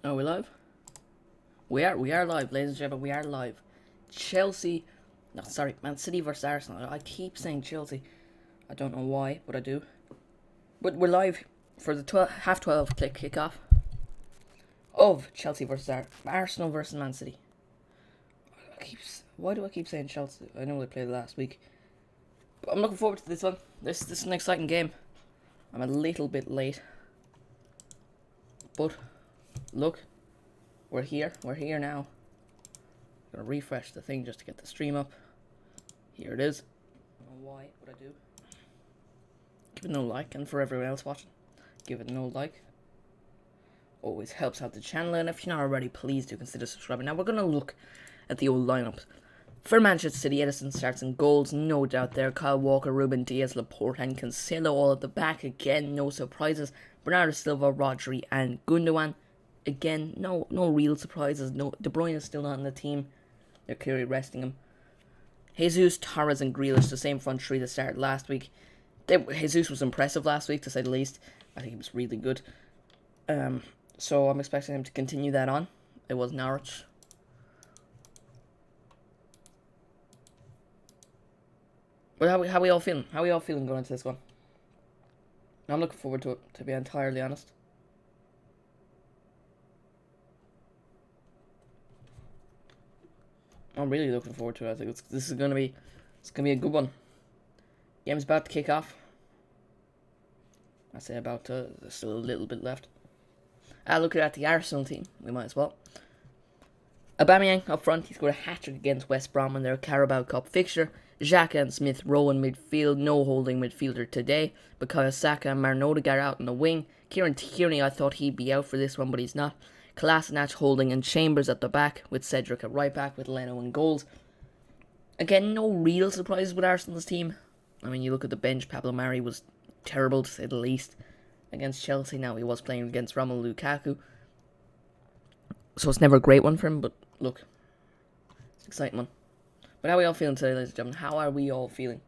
Are we live? We are live, ladies and gentlemen. We are live. Chelsea, no, sorry, Man City versus Arsenal. I keep saying Chelsea. I don't know why, but I do. But we're live for the half 12 kickoff of Chelsea versus Arsenal versus Man City. Why do I keep saying Chelsea? I know they played last week, but I'm looking forward to this one. This is an exciting game. I'm a little bit late, but look, we're here. We're here now. I'm gonna refresh the thing just to get the stream up. Here it is. I don't know why, but I do. Give it no like, and for everyone else watching, give it no like. Always helps out the channel, and if you're not already, please do consider subscribing. Now we're gonna look at the old lineups. For Manchester City, Edison starts in goals, no doubt there. Kyle Walker, Ruben Diaz, Laporte, and Cancelo all at the back. Again, no surprises. Bernardo Silva, Rodri, and Gundogan. Again, no real surprises. No, De Bruyne is still not in the team. They're clearly resting him. Jesus, Torres, and Grealish, the same front three that started last week. Jesus was impressive last week, to say the least. I think he was really good. So I'm expecting him to continue that on. It was Norwich. But how we all feeling? How we all feeling going into this one? I'm looking forward to it, to be entirely honest. I'm really looking forward to it. I think this is gonna be a good one. Game's about to kick off. I say about to. There's still a little bit left. Looking at the Arsenal team, we might as well. Aubameyang up front. He scored a hat-trick against West Brom in their Carabao Cup fixture. Xhaka and Smith Rowe in midfield. No holding midfielder today. Bukayo Saka and Martin Odegaard out in the wing. Kieran Tierney, I thought he'd be out for this one, but he's not. Kolasinac, Holding, and Chambers at the back, with Cedric at right back, with Leno in goals. Again, no real surprises with Arsenal's team. I mean, you look at the bench. Pablo Mari was terrible, to say the least, against Chelsea. Now, he was playing against Romelu Lukaku, so it's never a great one for him, but look, it's an exciting one. But how are we all feeling today, ladies and gentlemen? How are we all feeling?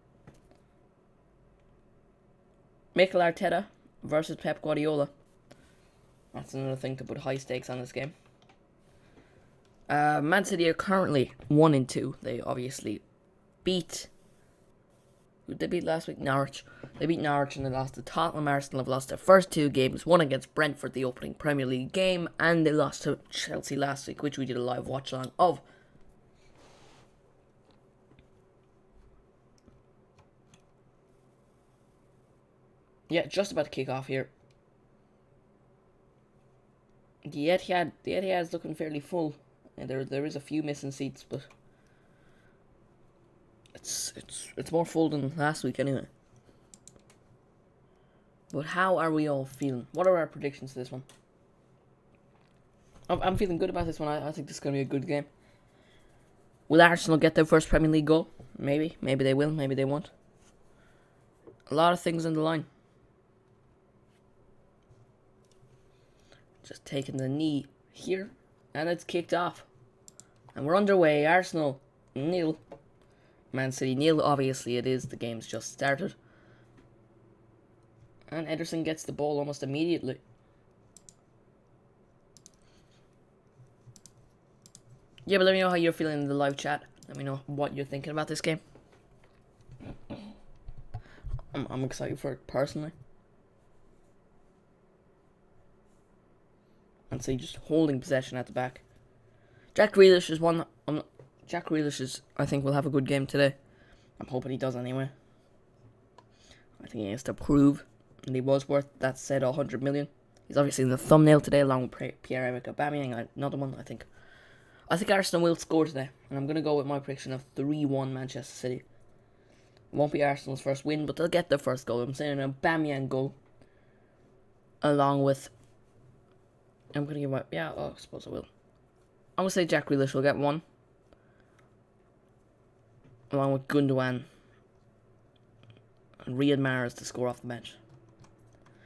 Mikel Arteta versus Pep Guardiola. That's another thing to put high stakes on this game. Man City are currently 1-2. They obviously beat... Who did they beat last week? Norwich. They beat Norwich and they lost to Tottenham. Arsenal have lost their first two games. One against Brentford, the opening Premier League game. And they lost to Chelsea last week, which we did a live watch along of. Yeah, just about to kick off here. The Etihad is looking fairly full. And there is a few missing seats, but it's more full than last week anyway. But how are we all feeling? What are our predictions to this one? I'm feeling good about this one. I think this is going to be a good game. Will Arsenal get their first Premier League goal? Maybe. Maybe they will. Maybe they won't. A lot of things on the line. Just taking the knee here. And it's kicked off. And we're underway. Arsenal 0. Man City 0. Obviously it is. The game's just started. And Ederson gets the ball almost immediately. Yeah, but let me know how you're feeling in the live chat. Let me know what you're thinking about this game. I'm excited for it personally. And see, just holding possession at the back. Jack Grealish is one. Jack Grealish is, I think, will have a good game today. I'm hoping he does anyway. I think he has to prove, and he was worth, that said, 100 million. He's obviously in the thumbnail today, along with Pierre-Emerick Aubameyang. Another one, I think. I think Arsenal will score today, and I'm going to go with my prediction of 3-1 Manchester City. It won't be Arsenal's first win, but they'll get their first goal. I'm saying an Aubameyang goal, along with... I'm going to give my... Yeah, I suppose I will. I'm going to say Jack Grealish will get one. Along with Gundogan. And Riyad Mahrez to score off the bench.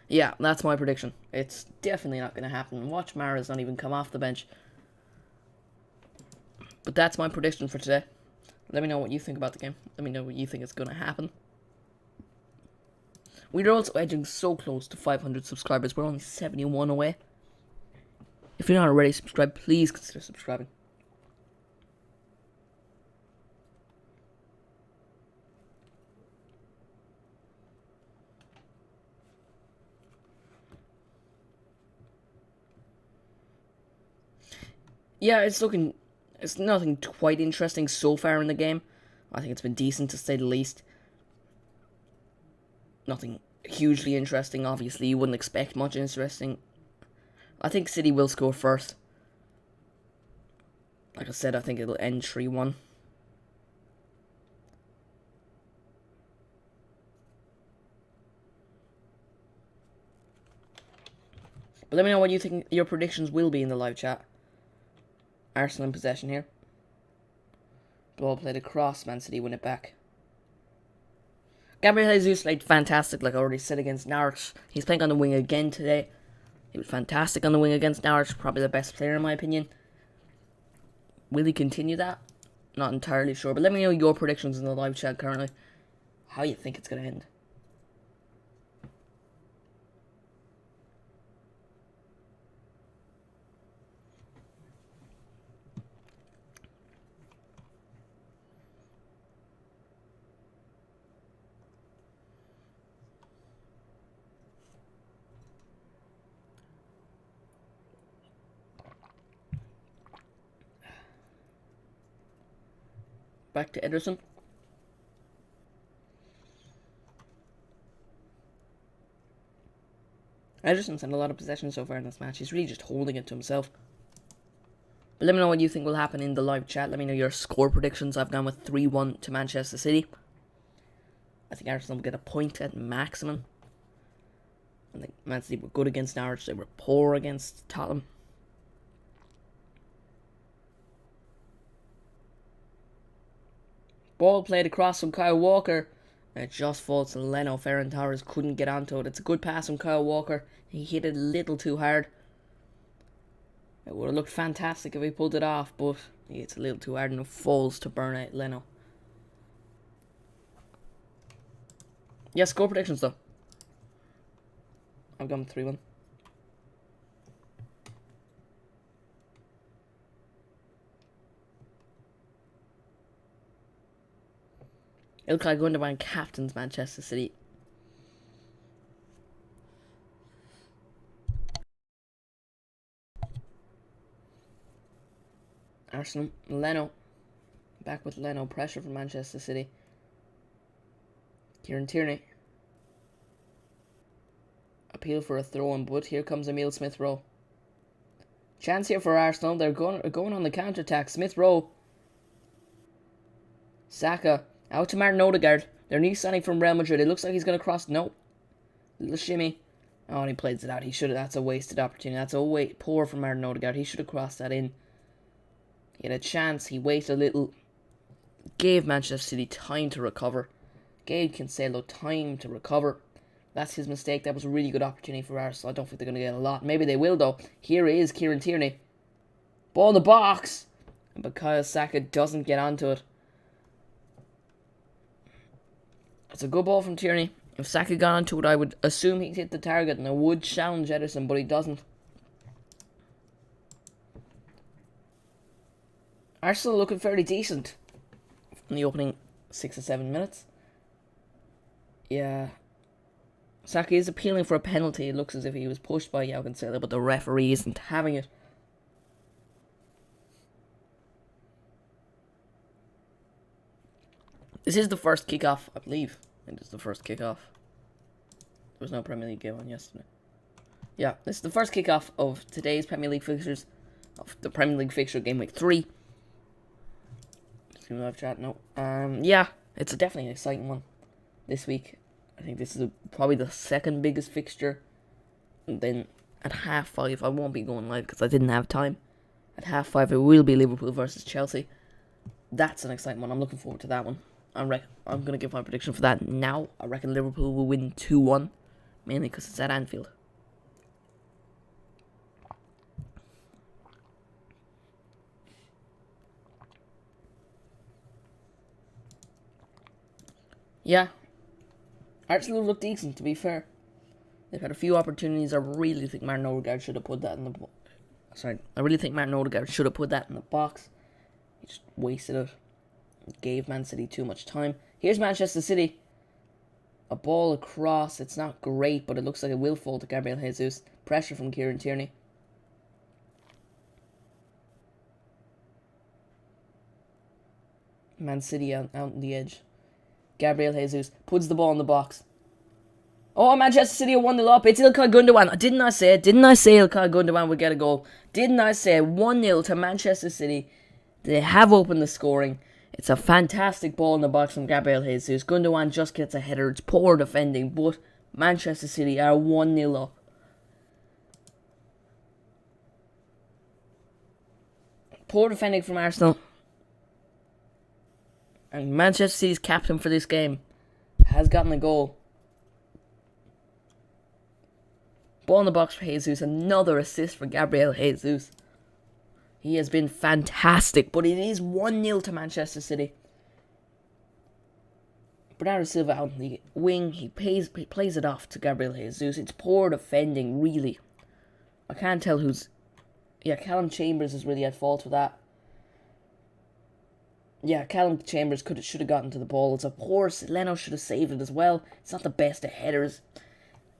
Yeah, that's my prediction. It's definitely not going to happen. Watch Mahrez not even come off the bench. But that's my prediction for today. Let me know what you think about the game. Let me know what you think is going to happen. We're also edging so close to 500 subscribers. We're only 71 away. If you're not already subscribed, please consider subscribing. Yeah, it's nothing quite interesting so far in the game. I think it's been decent to say the least. Nothing hugely interesting, obviously. You wouldn't expect much interesting. I think City will score first. Like I said, I think it'll end 3-1. But let me know what you think your predictions will be in the live chat. Arsenal in possession here. Ball played across, Man City win it back. Gabriel Jesus played fantastic, like I already said, against Norwich. He's playing on the wing again today. He was fantastic on the wing against Norwich. Probably the best player in my opinion. Will he continue that? Not entirely sure. But let me know your predictions in the live chat currently. How you think it's going to end. Back to Ederson. Ederson's had a lot of possession so far in this match. He's really just holding it to himself. But let me know what you think will happen in the live chat. Let me know your score predictions. I've gone with 3-1 to Manchester City. I think Arsenal will get a point at maximum. I think Man City were good against Norwich. They were poor against Tottenham. Ball played across from Kyle Walker. It just falls to Leno. Ferran Torres couldn't get onto it. It's a good pass from Kyle Walker. He hit it a little too hard. It would have looked fantastic if he pulled it off, but it's a little too hard and it falls to burn out Leno. Yeah, score predictions though. I've gone 3-1. Ilkay Gundogan captains Manchester City. Arsenal, Leno. Back with Leno. Pressure from Manchester City. Kieran Tierney. Appeal for a throw-in, but here comes Emile Smith-Rowe. Chance here for Arsenal. They're going on the counter-attack. Smith-Rowe. Saka. Out to Martin Odegaard. Their new signing from Real Madrid. It looks like he's going to cross. No. Little shimmy. Oh, and he plays it out. He should have. That's a wasted opportunity. That's a poor from Martin Odegaard. He should have crossed that in. He had a chance. He waited a little. Gave Manchester City time to recover. Gave Cancelo time to recover. That's his mistake. That was a really good opportunity for Arsenal. I don't think they're going to get a lot. Maybe they will, though. Here is Kieran Tierney. Ball in the box. And Bukayo Saka doesn't get onto it. It's a good ball from Tierney. If Saka got onto it, I would assume he'd hit the target and I would challenge Ederson, but he doesn't. Arsenal looking fairly decent in the opening 6 or 7 minutes. Yeah. Saka is appealing for a penalty. It looks as if he was pushed by Cancelo, but the referee isn't having it. This is the first kickoff, I believe. I think this is the first kickoff. There was no Premier League game on yesterday. Yeah, this is the first kickoff of today's Premier League fixtures. Of the Premier League fixture game week 3. See live chat? No. Yeah, it's definitely an exciting one this week. I think this is probably the second biggest fixture. And then at 5:30, I won't be going live because I didn't have time. At 5:30, it will be Liverpool versus Chelsea. That's an exciting one. I'm looking forward to that one. I'm going to give my prediction for that now. I reckon Liverpool will win 2-1. Mainly because it's at Anfield. Yeah. Arsenal look decent, to be fair. They've had a few opportunities. I really think Martin Odegaard should have put that in the Sorry, I really think Martin Odegaard should have put that in the box. He just wasted it. Gave Man City too much time. Here's Manchester City. A ball across. It's not great, but it looks like it will fall to Gabriel Jesus. Pressure from Kieran Tierney. Man City out on the edge. Gabriel Jesus puts the ball in the box. Oh, Manchester City are 1-0 up. It's Ilkay Gundogan. Didn't I say Ilkay Gundogan would get a goal? Didn't I say 1-0 to Manchester City? They have opened the scoring. It's a fantastic ball in the box from Gabriel Jesus. Gundogan just gets a header. It's poor defending, but Manchester City are 1-0 up. Poor defending from Arsenal. And Manchester City's captain for this game has gotten a goal. Ball in the box for Jesus. Another assist for Gabriel Jesus. He has been fantastic, but it is 1-0 to Manchester City. Bernardo Silva out on the wing. He plays it off to Gabriel Jesus. It's poor defending, really. I can't tell who's... Yeah, Callum Chambers is really at fault for that. Yeah, Callum Chambers should have gotten to the ball. It's a poor... Leno should have saved it as well. It's not the best of headers,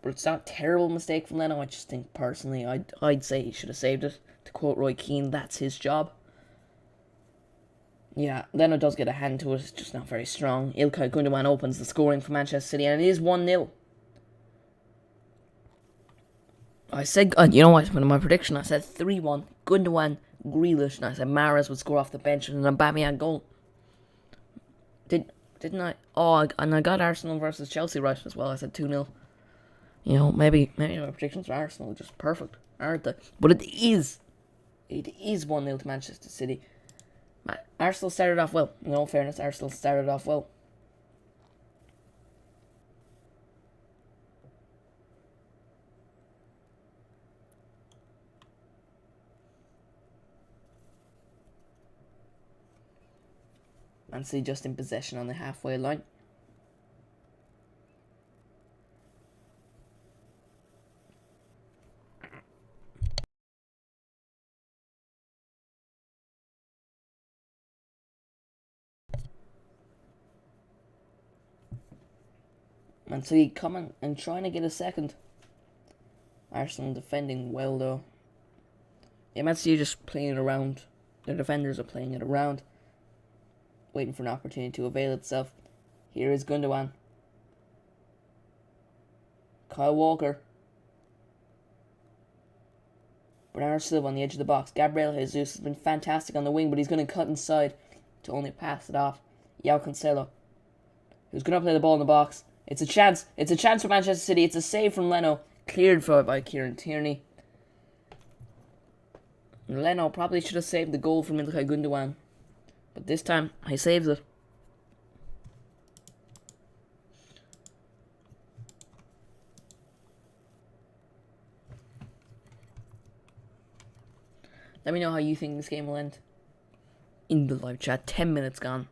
but it's not a terrible mistake from Leno. I just think, personally, I'd say he should have saved it. To quote Roy Keane, that's his job. Yeah, Leno does get a hand to it. It's just not very strong. Ilkay Gundogan opens the scoring for Manchester City, and it is 1-0. I said, you know what, in my prediction, I said 3-1. Gundogan, Grealish, and I said Mahrez would score off the bench and an Aubameyang goal. Didn't I? Oh, and I got Arsenal versus Chelsea right as well. I said 2-0. You know, maybe my predictions for Arsenal are just perfect, aren't they? But it is 1-0 to Manchester City. Arsenal started off well. In all fairness, Arsenal started off well. Man City just in possession on the halfway line. Man City coming and trying to get a second. Arsenal defending well though. Yeah, Man City just playing it around. Their defenders are playing it around. Waiting for an opportunity to avail itself. Here is Gundogan. Kyle Walker. Bernardo Silva on the edge of the box. Gabriel Jesus has been fantastic on the wing, but he's going to cut inside to only pass it off. João Cancelo, who's going to play the ball in the box. It's a chance. It's a chance for Manchester City. It's a save from Leno. Cleared for by Kieran Tierney. Leno probably should have saved the goal from Ilkay Gundogan. But this time, he saves it. Let me know how you think this game will end. In the live chat. 10 minutes gone.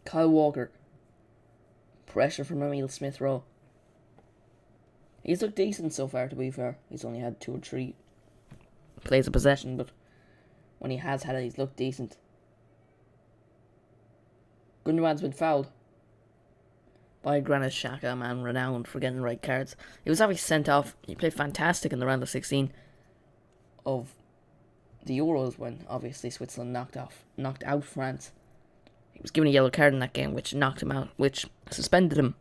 Kyle Walker. Pressure from Emile Smith-Rowe. He's looked decent so far, to be fair. He's only had 2 or 3 plays of possession, but when he has had it, he's looked decent. Gundogan's been fouled by Granit Xhaka, a man renowned for getting the right cards. He was obviously sent off. He played fantastic in the round of 16 of the Euros when obviously Switzerland knocked out France. He was given a yellow card in that game, which knocked him out, which suspended him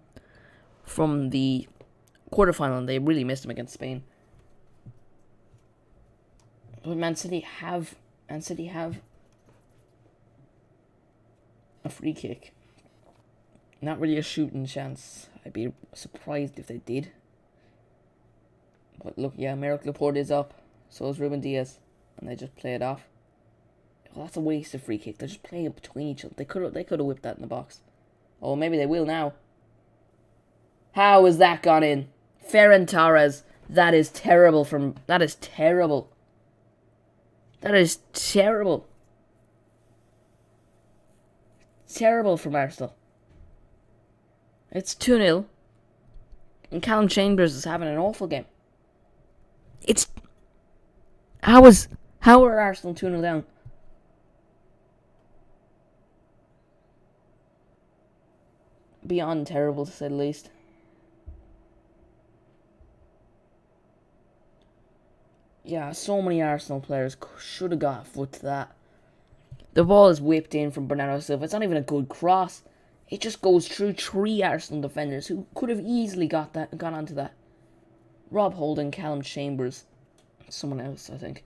from the quarterfinal, and they really missed him against Spain. But Man City have a free kick. Not really a shooting chance. I'd be surprised if they did. But look, yeah, Merrick Laporte is up. So is Ruben Diaz, and they just play it off. Well, that's a waste of free kick. They're just playing it between each other. They could have whipped that in the box. Oh, maybe they will now. How has that gone in? Ferran Torres. That is terrible from... That is terrible. That is terrible. Terrible from Arsenal. It's 2-0. And Callum Chambers is having an awful game. It's... How are Arsenal 2-0 down? Beyond terrible, to say the least. Yeah, so many Arsenal players should have got a foot to that. The ball is whipped in from Bernardo Silva. It's not even a good cross. It just goes through 3 Arsenal defenders who could have easily gone onto that. Rob Holding, Callum Chambers, someone else, I think.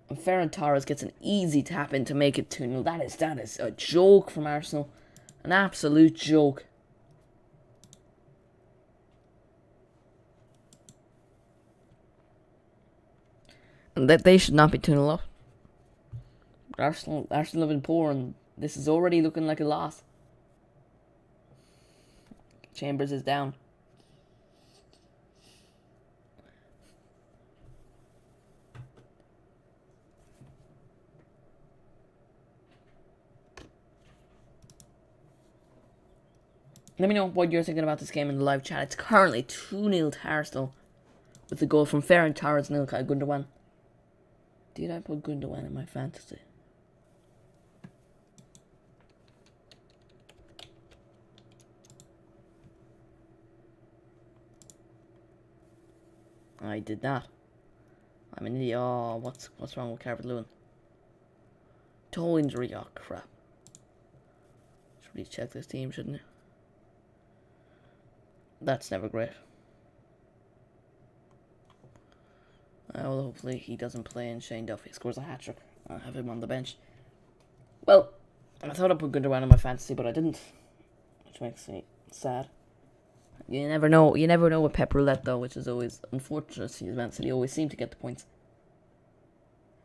And Ferran Torres gets an easy tap in to make it 2-0. That is a joke from Arsenal. An absolute joke. And that they should not be 2-0 up. Arsenal have been poor, and this is already looking like a loss. Chambers is down. Let me know what you're thinking about this game in the live chat. It's currently 2-0 to Arsenal, with the goal from Ferran Torres and Ilkay Gundogan. Did I put Gundogan in my fantasy? I did not. I'm an idiot. Oh, what's wrong with Calvert-Lewin? Toe injury. Oh, crap. Should really check this team, shouldn't it? That's never great. Well, hopefully he doesn't play and Shane Duffy scores a hat-trick. I'll have him on the bench. Well, I thought I put Gundogan in my fantasy, but I didn't. Which makes me sad. You never know with Pep Roulette, though, which is always unfortunate. Man City always seem to get the points.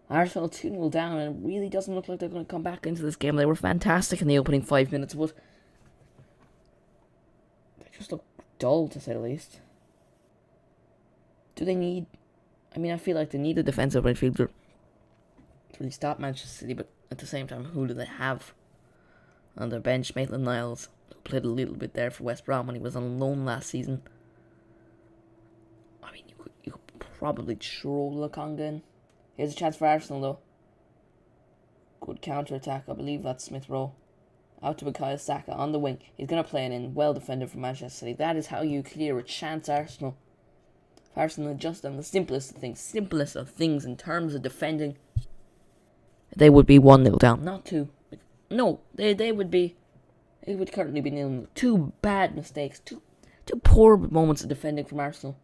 Arsenal 2-0 down, and it really doesn't look like they're going to come back into this game. They were fantastic in the opening 5 minutes, but they just look dull, to say the least. Do they need... I mean, I feel like they need a defensive midfielder to really stop Manchester City, but at the same time, who do they have on their bench? Maitland-Niles, who played a little bit there for West Brom when he was on loan last season. I mean, you could probably throw Lokonga in. Here's a chance for Arsenal, though. Good counter-attack. I believe that's Smith Rowe. Out to Bukayo Saka on the wing. He's going to play it in. Well defended from Manchester City. That is how you clear a chance, Arsenal. If Arsenal had just done the simplest of things in terms of defending, they would be 1-0 down. Not 2. No, they would be... It would currently be 0-0. 2 bad mistakes. Two poor moments of defending from Arsenal.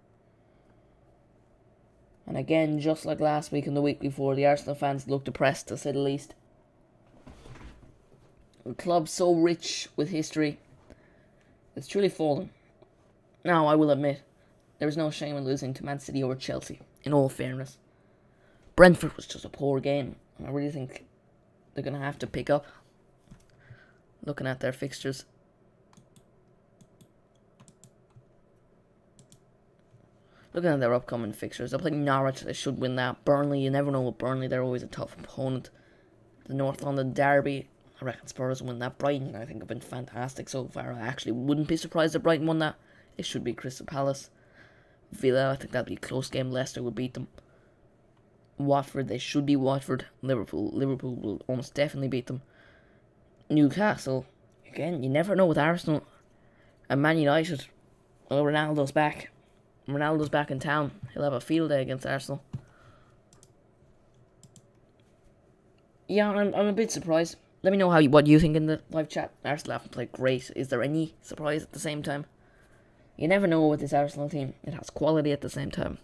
And again, just like last week and the week before, the Arsenal fans look depressed, to say the least. A club so rich with history, it's truly fallen. Now, I will admit, there was no shame in losing to Man City or Chelsea, in all fairness. Brentford was just a poor game, and I really think they're going to have to pick up. Looking at their fixtures. Looking at their upcoming fixtures, they're playing Norwich, they should win that. Burnley, you never know with Burnley, they're always a tough opponent. The North London derby, I reckon Spurs will win that. Brighton, I think, have been fantastic so far. I actually wouldn't be surprised if Brighton won that. It should be Crystal Palace. Villa, I think that'd be a close game. Leicester will beat them. Watford, they should be Watford. Liverpool will almost definitely beat them. Newcastle, again, you never know with Arsenal. And Man United, well, Ronaldo's back. Ronaldo's back in town. He'll have a field day against Arsenal. Yeah, I'm a bit surprised. Let me know what you think in the live chat. Arsenal haven't played great. Is there any surprise at the same time? You never know with this Arsenal team. It has quality at the same time.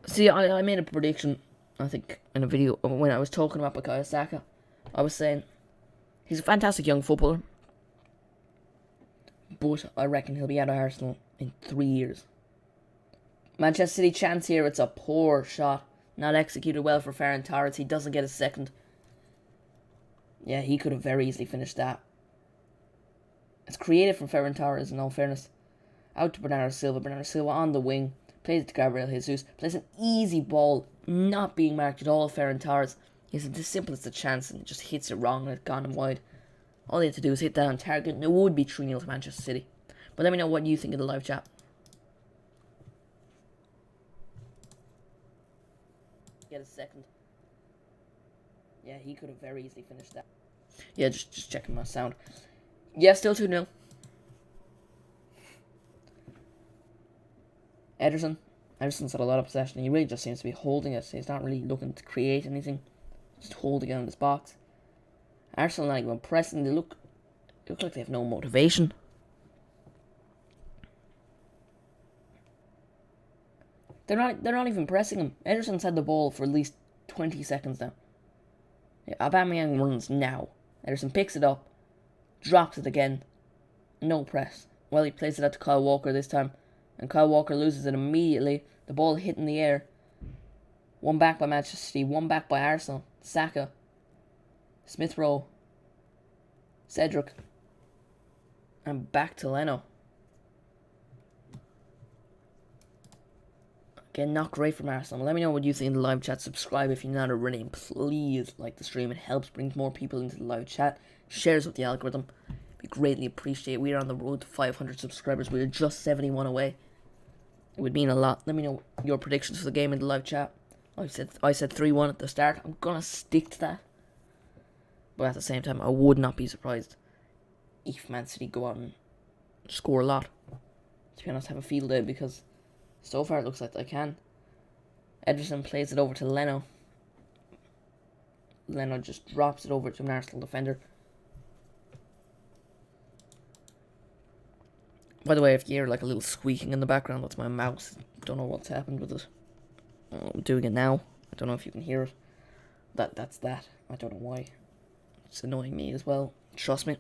See, I made a prediction, I think, in a video when I was talking about Bukayo Saka. I was saying, he's a fantastic young footballer, but I reckon he'll be out of Arsenal in 3 years. Manchester City chance here, it's a poor shot. Not executed well for Ferran Torres. He doesn't get a second. Yeah, he could have very easily finished that. It's creative from Ferran Torres, in all fairness. Out to Bernardo Silva. Bernardo Silva on the wing. Plays it to Gabriel Jesus. Plays an easy ball. Not being marked at all. Ferran Torres. He's the simplest of chance and just hits it wrong and it's gone wide. All they have to do is hit that on target and it would be 3-0 to Manchester City. But let me know what you think of the live chat. Get a second. Yeah, he could have very easily finished that. Yeah, just checking my sound. Yeah, still 2-0. Ederson's had a lot of possession. He really just seems to be holding it. So he's not really looking to create anything. Just holding it in this box. Arsenal not even pressing. They look like they have no motivation. They're not even pressing him. Ederson's had the ball for at least 20 seconds now. Yeah, Aubameyang runs now. Ederson picks it up, drops it again. No press. Well, he plays it out to Kyle Walker this time. And Kyle Walker loses it immediately. The ball hit in the air. One back by Manchester City. One back by Arsenal. Saka. Smith Rowe. Cedric. And back to Leno. Again, not great from Arsenal. Let me know what you think in the live chat. Subscribe if you're not already. And please like the stream. It helps bring more people into the live chat. Shares with the algorithm. We greatly appreciate it. We are on the road to 500 subscribers. We are just 71 away. It would mean a lot. Let me know your predictions for the game in the live chat. I said 3-1 at the start. I'm going to stick to that. But at the same time, I would not be surprised if Man City go out and score a lot. To be honest, have a field day because so far it looks like they can. Ederson plays it over to Leno. Leno just drops it over to an Arsenal defender. By the way, if you hear like a little squeaking in the background, that's my mouse. Don't know what's happened with it. I'm doing it now. I don't know if you can hear it. That's that. I don't know why. It's annoying me as well. Trust me.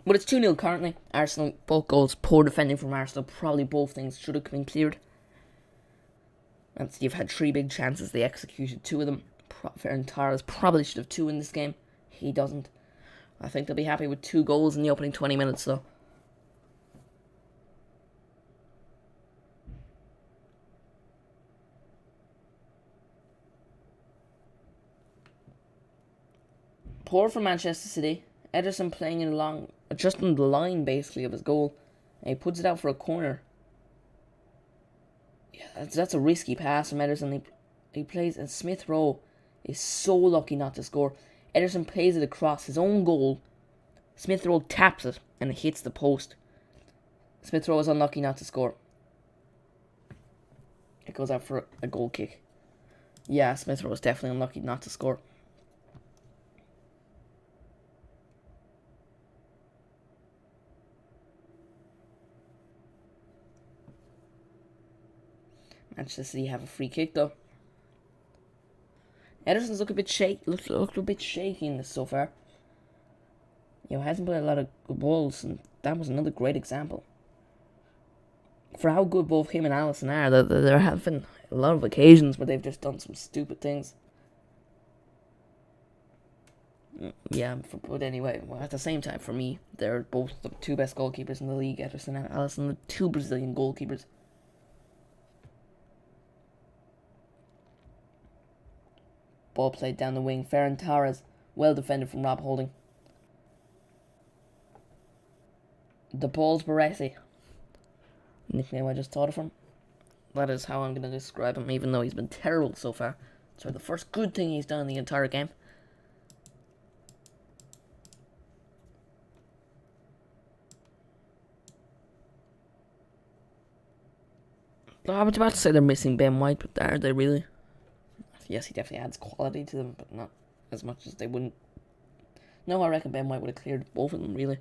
But it's 2-0 currently. Arsenal, both goals. Poor defending from Arsenal. Probably both things should have been cleared. And you've had 3 big chances. They executed 2 of them. Ferran Torres probably should have 2 in this game. He doesn't. I think they'll be happy with 2 goals in the opening 20 minutes though. Poor from Manchester City. Ederson playing it along, just on the line basically of his goal. And he puts it out for a corner. Yeah, that's a risky pass from Ederson. He plays, and Smith Rowe is so lucky not to score. Ederson plays it across his own goal. Smith Rowe taps it and it hits the post. Smith Rowe is unlucky not to score. It goes out for a goal kick. Yeah, Smith Rowe is definitely unlucky not to score. Manchester City have a free kick though. Ederson's look a bit shaky in this so far. You know, hasn't played a lot of good balls, and that was another great example. For how good both him and Alisson are, there have been a lot of occasions where they've just done some stupid things. Yeah, but anyway, well, at the same time, for me, they're both the 2 best goalkeepers in the league, Ederson and Alisson, the 2 Brazilian goalkeepers. Ball played down the wing. Ferran Torres, well defended from Rob Holding. The ball's Baresi. Nickname I just thought of him. That is how I'm going to describe him, even though he's been terrible so far. So the first good thing he's done in the entire game. I was about to say they're missing Ben White, but are they really? Yes, he definitely adds quality to them, but not as much as they wouldn't. No, I reckon Ben White would have cleared both of them, really.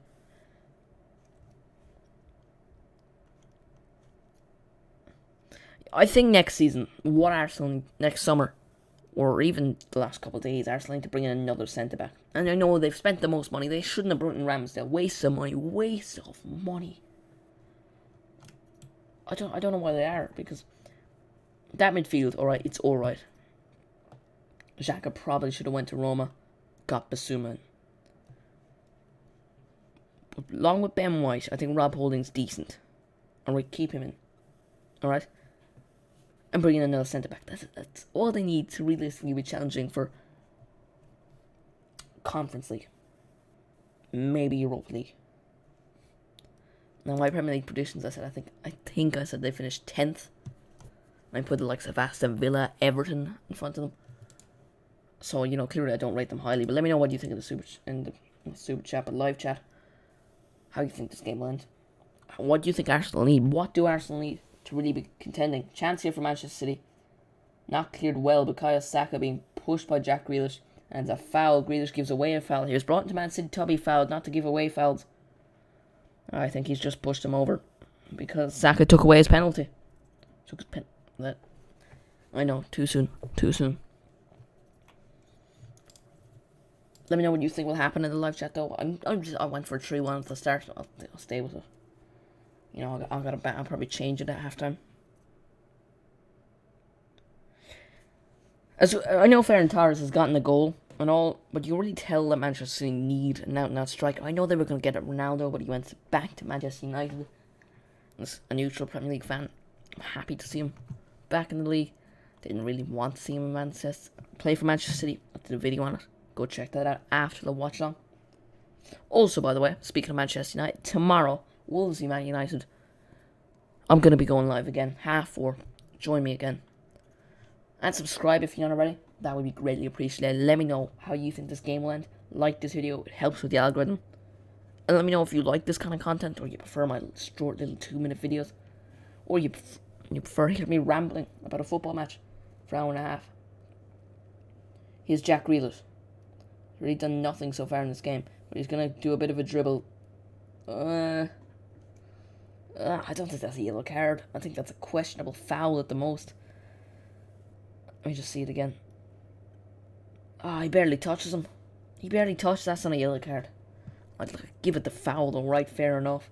I think next season, next summer, or even the last couple of days, Arsenal need to bring in another centre-back. And I know they've spent the most money. They shouldn't have brought in Ramsdale. Waste of money. I don't know why they are, because that midfield, alright, it's alright. Xhaka probably should have went to Roma, got Basuma. Along with Ben White, I think Rob Holding's decent. and we keep him in. Alright? And bring in another centre back. That's all they need to realistically be challenging for Conference League. Maybe Europa League. Now my Premier League predictions, I think I said they finished 10th. I put the likes of Aston Villa, Everton in front of them. So, clearly I don't rate them highly. But let me know what you think of the Super Chat, but live chat. How you think this game will end. What do you think Arsenal need? What do Arsenal need to really be contending? Chance here for Manchester City. Not cleared well, Bukayo Saka being pushed by Jack Grealish. And it's a foul. Grealish gives away a foul. He was brought into Man City to be fouled, not to give away fouls. I think he's just pushed him over. Because Saka took away his penalty. I know, too soon. Let me know what you think will happen in the live chat, though. I went for a 3-1 at the start. I'll stay with it. I'll probably change it at halftime. As I know, Ferran Torres has gotten a goal and all, but you really tell that Manchester City need an out-and-out striker. I know they were going to get at Ronaldo, but he went back to Manchester United. As a neutral Premier League fan, I'm happy to see him back in the league. Didn't really want to see him in play for Manchester City. I did a video on it. Go check that out after the watch long. Also, by the way, speaking of Manchester United, tomorrow, Wolves v Man United. I'm going to be going live again, 4:30. Join me again. And subscribe if you're not already. That would be greatly appreciated. Let me know how you think this game will end. Like this video, it helps with the algorithm. And let me know if you like this kind of content, or you prefer my short little 2-minute videos. Or you prefer to hear me rambling about a football match for an hour and a half. Here's Jack Grealish. He's really done nothing so far in this game. But he's going to do a bit of a dribble. I don't think that's a yellow card. I think that's a questionable foul at the most. Let me just see it again. He barely touches him. He barely touched. That's not a yellow card. I'd give it the foul though, right? Fair enough.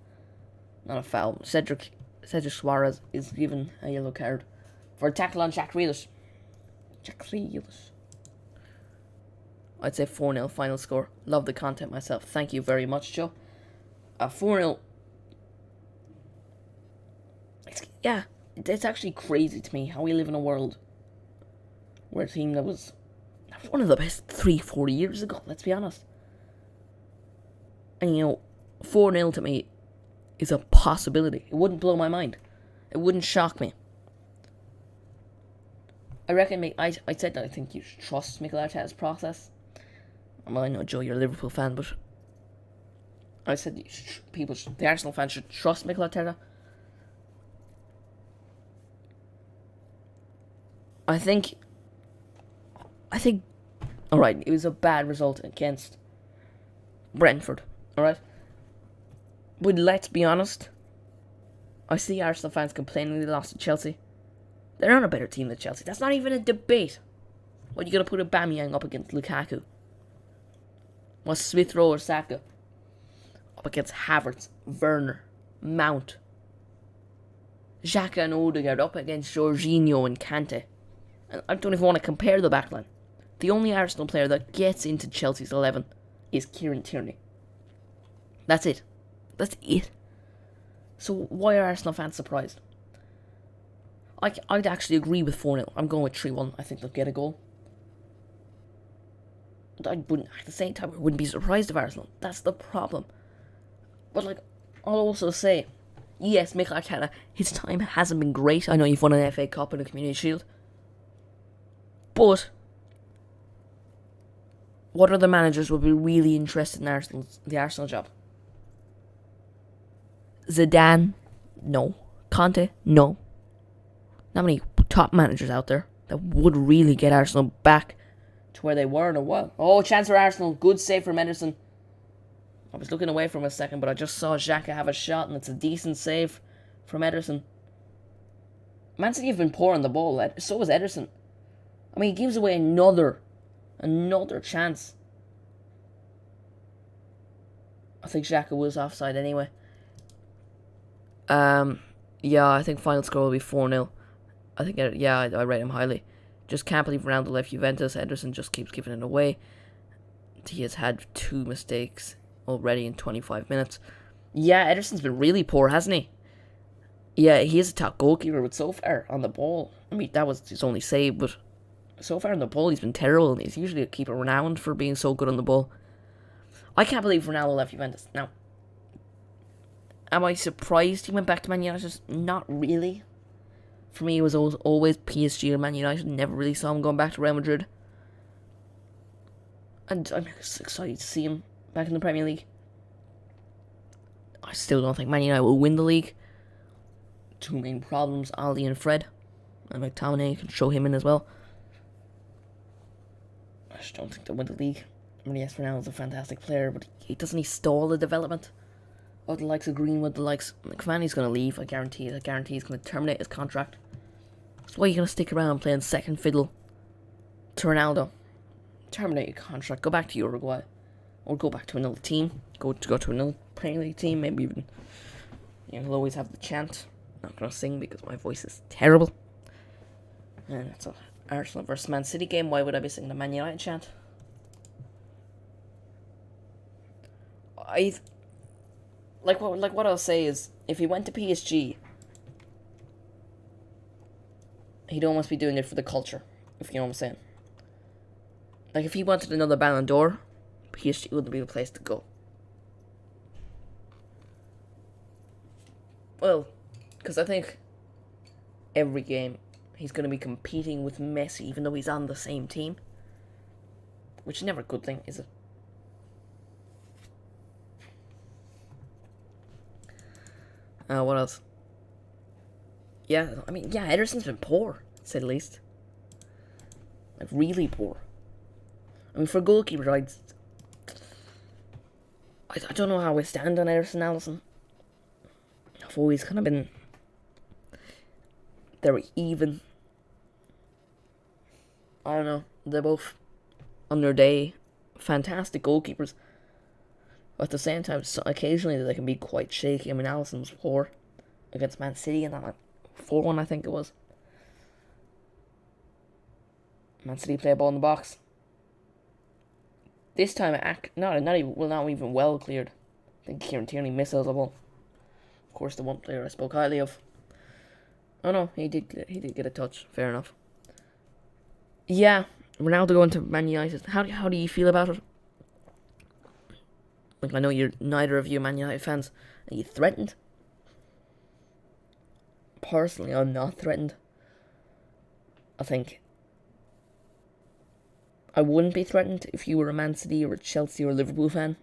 Not a foul. Cedric Suarez is given a yellow card for a tackle on Jack Grealish. I'd say 4-0 final score. Love the content myself. Thank you very much, Joe. 4-0. It's actually crazy to me how we live in a world where a team that was one of the best 3-4 years ago, let's be honest. And 4-0 to me is a possibility. It wouldn't blow my mind. It wouldn't shock me. I reckon, I said that I think you should trust Mikel Arteta's process. Well, I know, Joe, you're a Liverpool fan, but I said the Arsenal fans should trust Mikel Arteta. I think, alright, it was a bad result against Brentford, alright? But let's be honest, I see Arsenal fans complaining they lost to Chelsea. They're not a better team than Chelsea. That's not even a debate. What, you gonna put Aubameyang up against Lukaku? What, Smith Rowe or Saka? Up against Havertz, Werner, Mount. Xhaka and Odegaard up against Jorginho and Kante. I don't even want to compare the backline. The only Arsenal player that gets into Chelsea's 11 is Kieran Tierney. That's it. So why are Arsenal fans surprised? I'd actually agree with 4-0. I'm going with 3-1. I think they'll get a goal. I wouldn't, at the same time, I wouldn't be surprised if Arsenal. That's the problem. But I'll also say, yes, Mikel Arteta, his time hasn't been great. I know you've won an FA Cup and a Community Shield. But what other managers would be really interested in the Arsenal job? Zidane? No. Conte? No. Not many top managers out there that would really get Arsenal back to where they were in a while. Oh, chance for Arsenal. Good save from Ederson. I was looking away from a second, but I just saw Xhaka have a shot, and it's a decent save from Ederson. Man City have been poor on the ball. So was Ederson. I mean, he gives away another chance. I think Xhaka was offside anyway. Yeah, I think final score will be 4-0. I think, I rate him highly. Just can't believe Ronaldo left Juventus. Ederson just keeps giving it away. He has had 2 mistakes already in 25 minutes. Yeah, Ederson's been really poor, hasn't he? Yeah, he is a top goalkeeper, but so far on the ball, I mean, that was his only save, but so far on the ball, he's been terrible, and he's usually a keeper renowned for being so good on the ball. I can't believe Ronaldo left Juventus. Now, am I surprised he went back to Man United? Not really. For me, it was always PSG or Man United. Never really saw him going back to Real Madrid. And I'm just excited to see him back in the Premier League. I still don't think Man United will win the league. Two main problems, Ali and Fred. And McTominay can show him in as well. I just don't think they'll win the league. I mean, yes, Ronaldo's a fantastic player, but doesn't stall the development of the likes of Greenwood, the likes... Cavani's going to leave, I guarantee it. I guarantee he's going to terminate his contract. So why are you going to stick around playing second fiddle to Ronaldo? Terminate your contract, go back to Uruguay. Or go back to another team. Go to another Premier League team, maybe even... He'll always have the chant. I'm not going to sing because my voice is terrible. And that's an Arsenal versus Man City game. Why would I be singing the Man United chant? What I'll say is, if he went to PSG, he'd almost be doing it for the culture, if you know what I'm saying. Like, if he wanted another Ballon d'Or, PSG wouldn't be the place to go. Well, because I think every game he's going to be competing with Messi, even though he's on the same team. Which is never a good thing, is it? What else? Yeah, I mean, yeah, Ederson's been poor, to say the least. Like, really poor. I mean, for a goalkeeper, I don't know how I stand on Ederson, Allison. I've always kind of been... They're even. I don't know. They're both, on their day, fantastic goalkeepers. But at the same time, occasionally they can be quite shaky. I mean, Alisson was poor against Man City in that 4-1, I think it was. Man City play a ball in the box. This time, not even well cleared. I think Kieran Tierney misses the ball. Of course, the one player I spoke highly of. Oh no, he did get a touch. Fair enough. Yeah, Ronaldo going to Man United. How do you feel about it? Like, I know you're neither of you Man United fans. Are you threatened? Personally, I'm not threatened. I think I wouldn't be threatened if you were a Man City or a Chelsea or a Liverpool fan.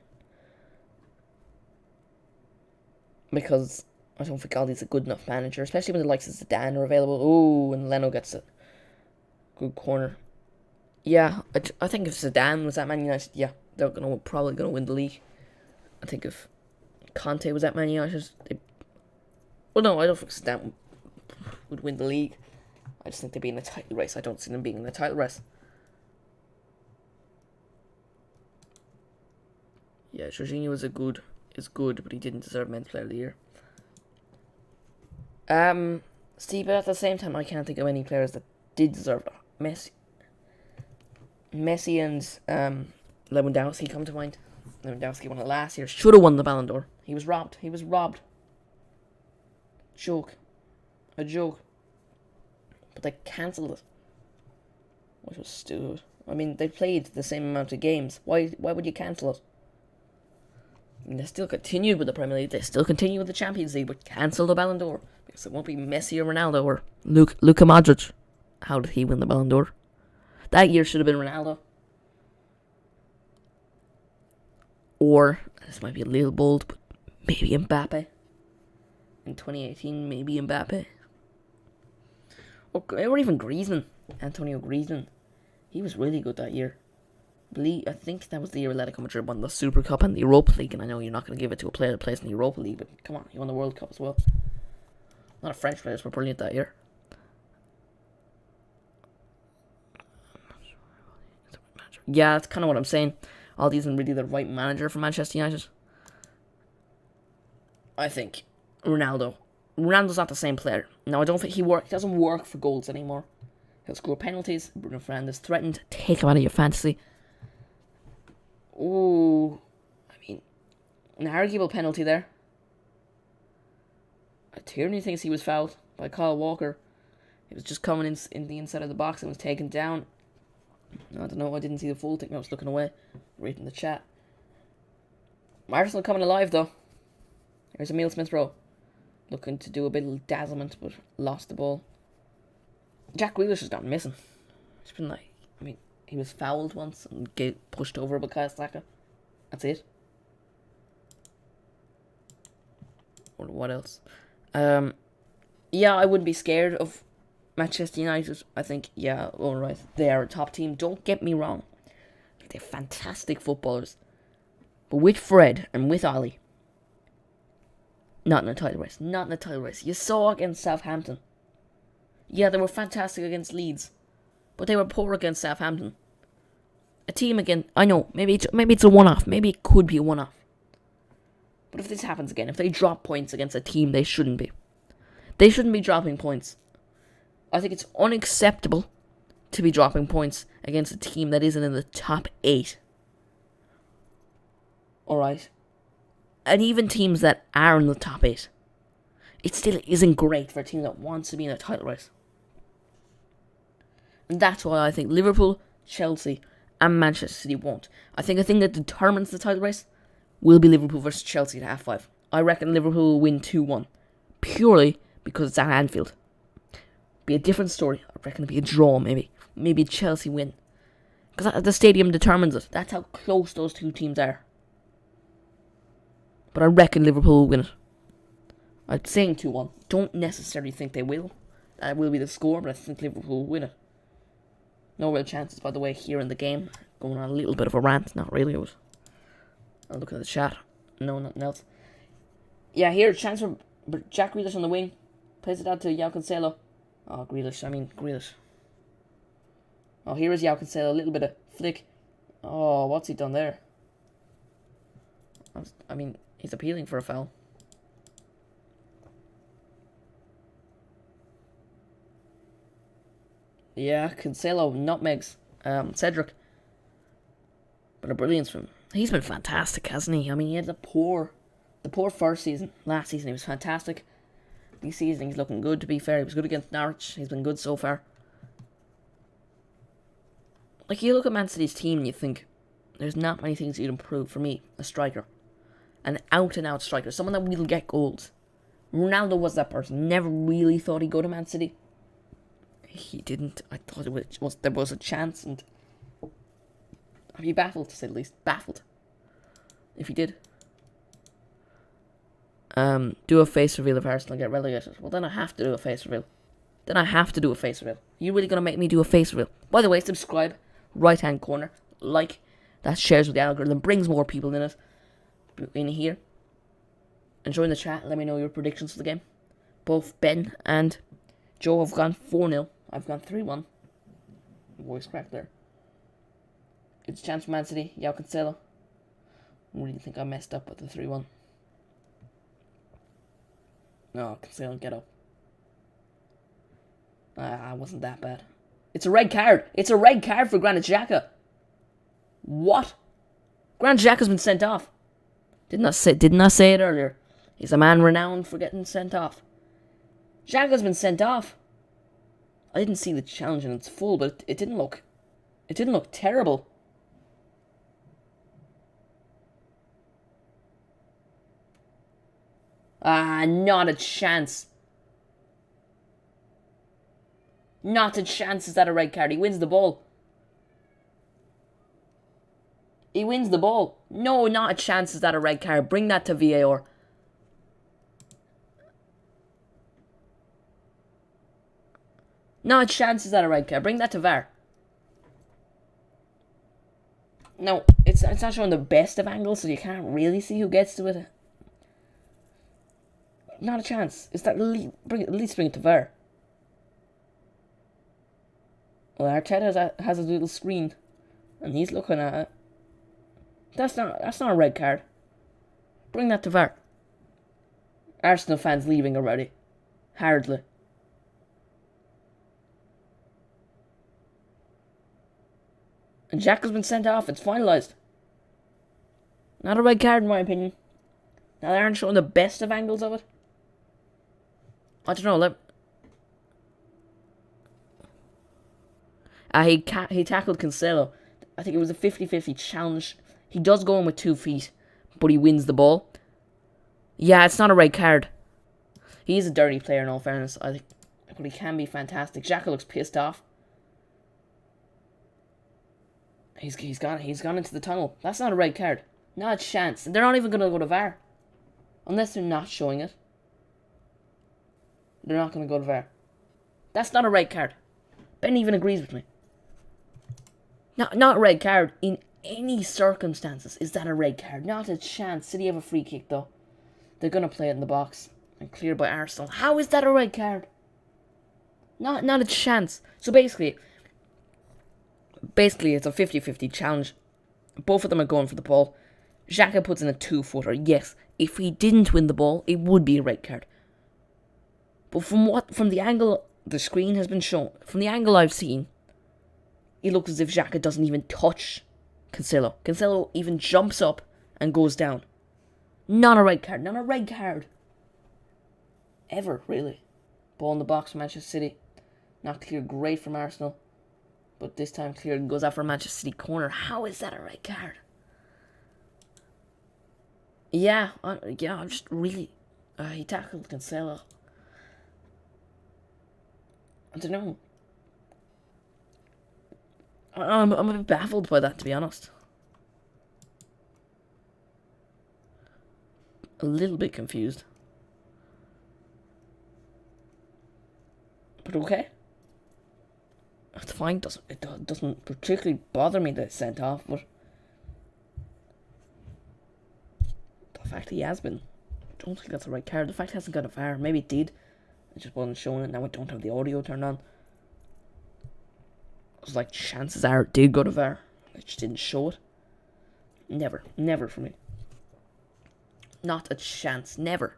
Because I don't think Aldi's a good enough manager, especially when the likes of Zidane are available. Oh, and Leno gets a good corner. Yeah, I think if Zidane was at Man United, yeah, they're probably gonna win the league. I think if Conte was at Man United, well, no, I don't think Zidane would win the league. I just think they'd be in a title race. I don't see them being in a title race. Yeah, Jorginho is good, but he didn't deserve Men's Player of the Year. See, but at the same time, I can't think of any players that did deserve it. Messi and Lewandowski come to mind. Lewandowski won it last year. Should have won the Ballon d'Or. He was robbed. A joke. But they cancelled it, which was stupid. I mean, they played the same amount of games. Why would you cancel it? I mean, they still continued with the Premier League. They still continue with the Champions League, but cancel the Ballon d'Or because it won't be Messi or Ronaldo or Luka Modric. How did he win the Ballon d'Or? That year should have been Ronaldo. Or, this might be a little bold, but maybe Mbappe. In 2018, maybe Mbappe. Or even Griezmann. Antonio Griezmann. He was really good that year. I think that was the year Atletico Madrid won the Super Cup and the Europa League, and I know you're not going to give it to a player that plays in the Europa League, but come on, he won the World Cup as well. A lot of French players were brilliant that year. Yeah, that's kind of what I'm saying. Aldi isn't really the right manager for Manchester United. I think Ronaldo's not the same player. Now, I don't think he doesn't work for goals anymore. He'll score penalties. Bruno Fernandes threatened. Take him out of your fantasy. Ooh. I mean, an arguable penalty there. Tierney thinks he was fouled by Kyle Walker. He was just coming in the inside of the box and was taken down. I don't know, I didn't see the full thing. I was looking away, reading the chat. Arsenal coming alive though. Here's Emile Smith-Rowe. Looking to do a bit of dazzlement, but lost the ball. Jack Grealish has gone missing. It's been like, he was fouled once and pushed over by Bukayo Saka. That's it. What else? Yeah, I wouldn't be scared of Manchester United. I think, yeah, alright, they are a top team. Don't get me wrong. They're fantastic footballers. But with Fred and with Ollie, not in a title race. Not in a title race. You saw against Southampton. Yeah, they were fantastic against Leeds, but they were poor against Southampton. A team again. I know, maybe it's a one-off. Maybe it could be a one-off. But if this happens again, if they drop points against a team they shouldn't be dropping points. I think it's unacceptable to be dropping points against a team that isn't in the top 8. Alright. And even teams that are in the top 8. It still isn't great for a team that wants to be in a title race. And that's why I think Liverpool, Chelsea, and Manchester City won't. I think a thing that determines the title race will be Liverpool versus Chelsea at half-5. I reckon Liverpool will win 2-1. Purely because it's at Anfield. Be a different story. I reckon it'll be a draw, maybe. Maybe Chelsea win. Because the stadium determines it. That's how close those two teams are. But I reckon Liverpool will win it. I'm saying 2-1. Don't necessarily think they will. That will be the score, but I think Liverpool will win it. No real chances, by the way, here in the game. Going on a little bit of a rant. Not really. I'll look at the chat. No, nothing else. Yeah, here, chance for Jack Grealish on the wing. Plays it out to João Cancelo. Oh, Grealish. Oh, here is João Cancelo. A little bit of flick. Oh, what's he done there? He's appealing for a foul. Yeah, Cancelo nutmegs Cedric. But a brilliance from him. He's been fantastic, hasn't he? He had the poor first season. Last season he was fantastic. This season he's looking good, to be fair. He was good against Norwich. He's been good so far. Like, you look at Man City's team and you think, there's not many things you'd improve. For me, a striker. An out-and-out striker. Someone that will get goals. Ronaldo was that person. Never really thought he'd go to Man City. He didn't. I thought there was a chance, and I'd be baffled, to say the least. Baffled. If he did. Do a face reveal if Arsenal get relegated. Well, then I have to do a face reveal. You really gonna make me do a face reveal? By the way, subscribe. Right hand corner. Like. That shares with the algorithm. Brings more people in here. And join the chat. Let me know your predictions for the game. Both Ben and Joe have gone 4-0. I've gone 3-1. Voice crack there. It's a chance for Man City. João Cancelo. I really think I messed up with the 3-1. No, Cancelo, get up. It wasn't that bad. It's a red card. It's a red card for Granit Xhaka. What? Granit Xhaka's been sent off. Didn't I say it earlier? He's a man renowned for getting sent off. Xhaka's been sent off. I didn't see the challenge in its full, but it didn't look terrible. Not a chance. Not a chance is that a red card. He wins the ball. No, not a chance is that a red card. Bring that to VAR. Not a chance is that a red card. Bring that to VAR. No, it's not showing the best of angles, so you can't really see who gets to it. Not a chance. At least bring it to VAR. Well, Arteta has a little screen, and he's looking at it. That's not a red card. Bring that to VAR. Arsenal fans leaving already. Hardly. And Jack has been sent off. It's finalised. Not a red card in my opinion. Now they aren't showing the best of angles of it. I don't know. He tackled Cancelo. I think it was a 50-50 challenge. He does go in with 2 feet, but he wins the ball. Yeah, it's not a red card. He's a dirty player in all fairness, I think, but he can be fantastic. Xhaka looks pissed off. He's gone into the tunnel. That's not a red card. Not a chance. And they're not even going to go to VAR. Unless they're not showing it. They're not going to go to VAR. That's not a red card. Ben even agrees with me. Not a red card in any circumstances. Is that a red card? Not a chance. City have a free kick though. They're going to play it in the box. And cleared by Arsenal. How is that a red card? Not a chance. So basically it's a 50-50 challenge. Both of them are going for the ball. Xhaka puts in a 2-footer. Yes, if he didn't win the ball, it would be a red card. But from the angle the screen has been shown, from the angle I've seen, it looks as if Xhaka doesn't even touch Cancelo. Cancelo even jumps up and goes down. Not a red card. Not a red card. Ever, really. Ball in the box for Manchester City. Not clear, great from Arsenal. But this time clear goes out for a Manchester City corner. How is that a red card? Yeah, I'm just really... he tackled Cancelo. I don't know. I'm a bit baffled by that, to be honest. A little bit confused. But okay. It's fine. It doesn't particularly bother me that it's sent off, but the fact he has been, I don't think that's the right card. The fact he hasn't got a VAR, maybe it did. It just wasn't showing it. Now I don't have the audio turned on. I was like, chances are it did go to VAR. I just didn't show it. Never for me. Not a chance. Never.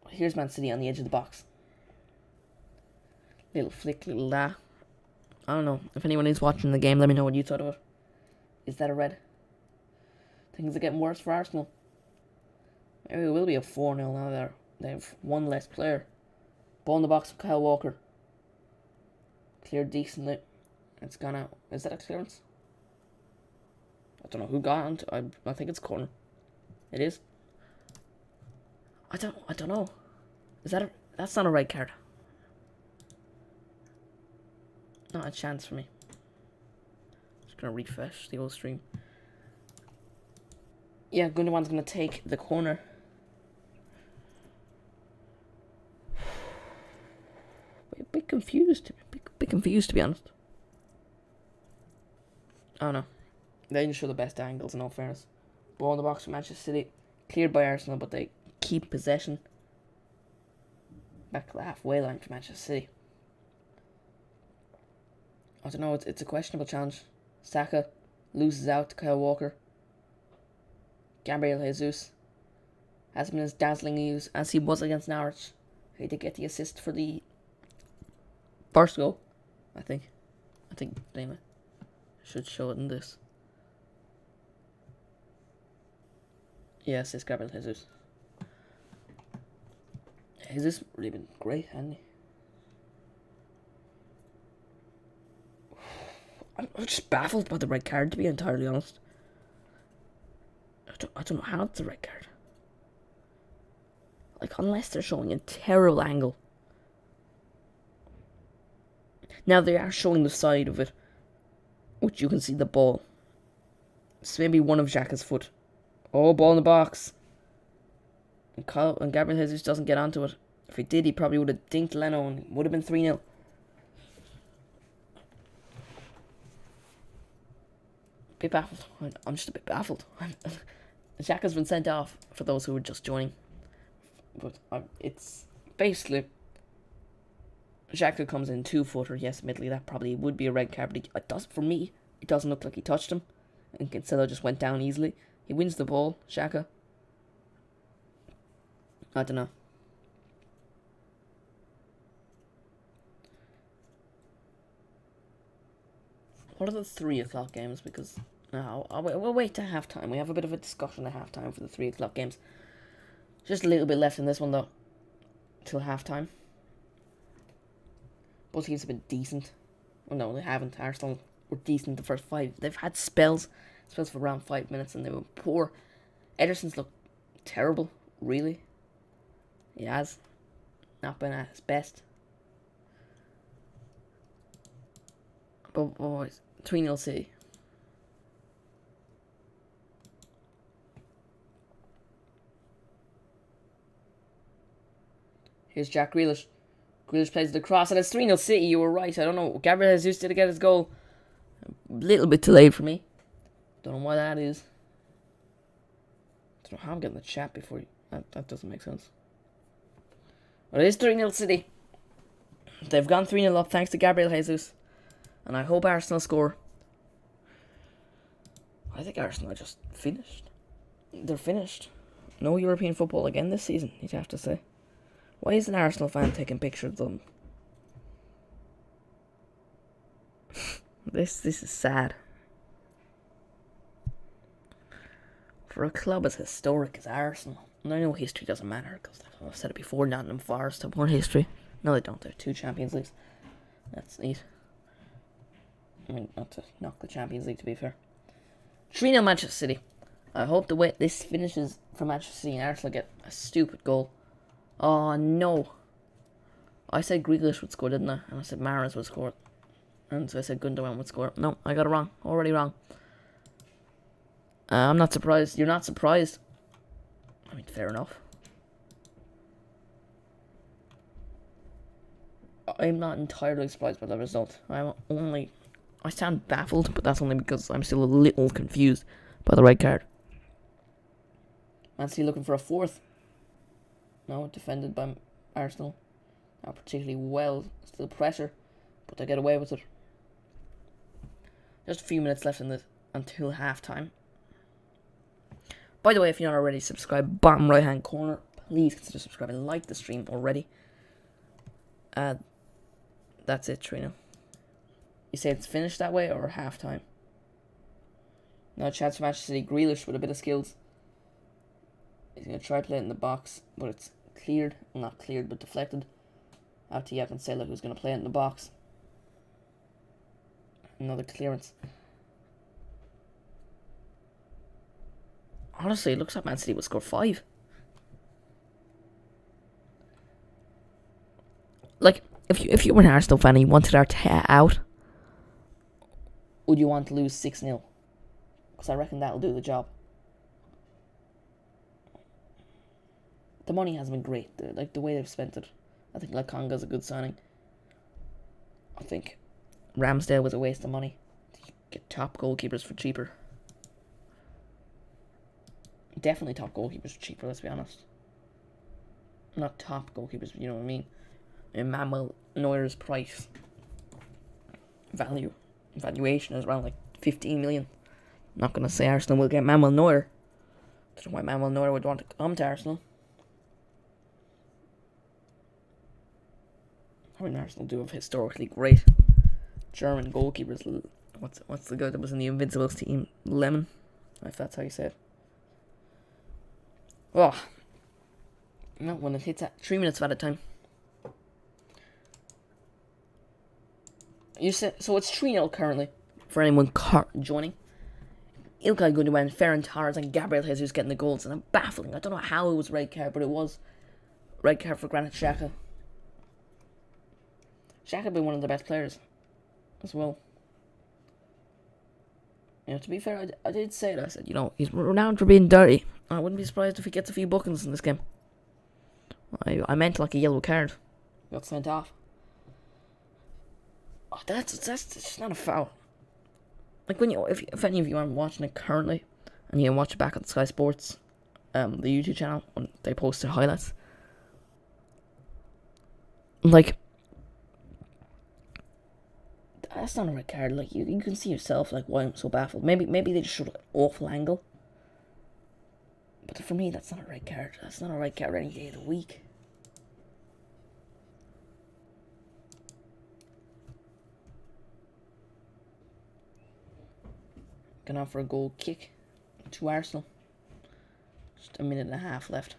Here's Man City on the edge of the box. Little flick, little I don't know. If anyone is watching the game, let me know what you thought of it. Is that a red? Things are getting worse for Arsenal. Maybe it will be a 4-0 now. They have one less player. Ball in the box of Kyle Walker. Cleared decently. It's gone out. Is that a clearance? I don't know who got it. I think it's corner. It is. I don't know. Is that that's not a red card. Not a chance for me. Just gonna refresh the old stream. Yeah, Gundogan's gonna take the corner. A bit confused. Bit confused, to be honest. I don't know. They didn't show the best angles, in all fairness. Ball in the box for Manchester City. Cleared by Arsenal, but they keep possession. Back to the halfway line for Manchester City. I don't know, it's a questionable challenge. Saka loses out to Kyle Walker. Gabriel Jesus hasn't been as dazzling as he was against Norwich. He did get the assist for the first goal, I think. Anyway. Should show it in this. Yes, it's Gabriel Jesus. Jesus really been great, hasn't he? I'm just baffled by the red card, to be entirely honest. I don't know how it's a red card. Like, unless they're showing a terrible angle. Now, they are showing the side of it, which you can see the ball. So maybe one of Xhaka's foot. Oh, ball in the box. And Gabriel Jesus doesn't get onto it. If he did, he probably would have dinked Leno and it would have been 3-0. Bit baffled. I'm just a bit baffled. Xhaka's been sent off, for those who were just joining. But it's basically Xhaka comes in 2-footer. Yes, admittedly that probably would be a red card, but it does, for me, it doesn't look like he touched him. And Cancelo just went down easily. He wins the ball, Xhaka. I don't know. What are the 3 o'clock games? Because now we'll wait to half-time. We have a bit of a discussion at half-time for the 3 o'clock games. Just a little bit left in this one, though. till half time. Both teams have been decent. Well, no, they haven't. Arsenal were decent the first 5. They've had spells for around 5 minutes, and they were poor. Ederson's looked terrible, really. He has not been at his best. But boys, 3-0 City. Here's Jack Grealish. Grealish plays the cross, and it's 3-0 City. You were right. I don't know. Gabriel Jesus did get his goal. A little bit delayed for me. Don't know why that is. Don't know how I'm getting the chat before you. That doesn't make sense. But it is 3-0 City. They've gone 3-0 up thanks to Gabriel Jesus. And I hope Arsenal score. I think Arsenal are just finished. They're finished. No European football again this season, you'd have to say. Why is an Arsenal fan taking pictures of them? This is sad. For a club as historic as Arsenal. And I know history doesn't matter, because I've said it before, Nottingham Forest have more history. No, they don't. They have 2 Champions Leagues. That's neat. I mean, not to knock the Champions League, to be fair. 3-0 Manchester City. I hope the way this finishes for Manchester City and Arsenal get a stupid goal. Oh, no. I said Grealish would score, didn't I? And I said Mahrez would score. And so I said Gundogan would score. No, I got it wrong. Already wrong. I'm not surprised. You're not surprised. I mean, fair enough. I'm not entirely surprised by the result. I sound baffled, but that's only because I'm still a little confused by the red card. Man City looking for a 4th. No, defended by Arsenal. Not particularly well. Still pressure, but they get away with it. Just a few minutes left until half time. By the way, if you're not already subscribed, bottom right hand corner, please consider subscribing and like the stream already. That's it, Trino. You say it's finished that way or half time? No chance for Manchester City. Grealish with a bit of skills. He's going to try play it in the box, but it's cleared. Well, not cleared, but deflected. Out to Yakinsela, who's going to play it in the box. Another clearance. Honestly, it looks like Man City would score 5. Like, if you were an Arsenal fan and you wanted Arteta out, would you want to lose 6-0? Because I reckon that'll do the job. The money hasn't been great. The way they've spent it. I think Lakonga's a good signing. I think Ramsdale was a waste of money. You get top goalkeepers for cheaper. Definitely top goalkeepers for cheaper, let's be honest. Not top goalkeepers, but you know what I mean. Manuel Neuer's price. Valuation is around like 15 million. I'm not going to say Arsenal will get Manuel Neuer. I don't know why Manuel Neuer would want to come to Arsenal. I mean, Arsenal do have historically great German goalkeepers. What's the guy that was in the Invincibles team? Lemon, if that's how you say it. Oh, no, when it hits at 3 minutes of added time. You said so. It's 3-0 currently for anyone joining. Ilkay Gundogan, Ferran Torres, and Gabriel Jesus getting the goals, and I'm baffling. I don't know how it was red card, but it was red card for Granit Xhaka. Xhaka been one of the best players as well. You know, to be fair, I did say it. I said, you know, he's renowned for being dirty. I wouldn't be surprised if he gets a few bookings in this game. I meant like a yellow card. Got sent off. Oh, that's just not a foul. Like when if any of you aren't watching it currently, and you can watch it back on Sky Sports, the YouTube channel when they post their highlights. Like, that's not a red card. Like you can see yourself like why I'm so baffled. Maybe they just showed an awful angle. But for me, that's not a red card. That's not a red card any day of the week. Going out for a goal kick to Arsenal. Just a minute and a half left.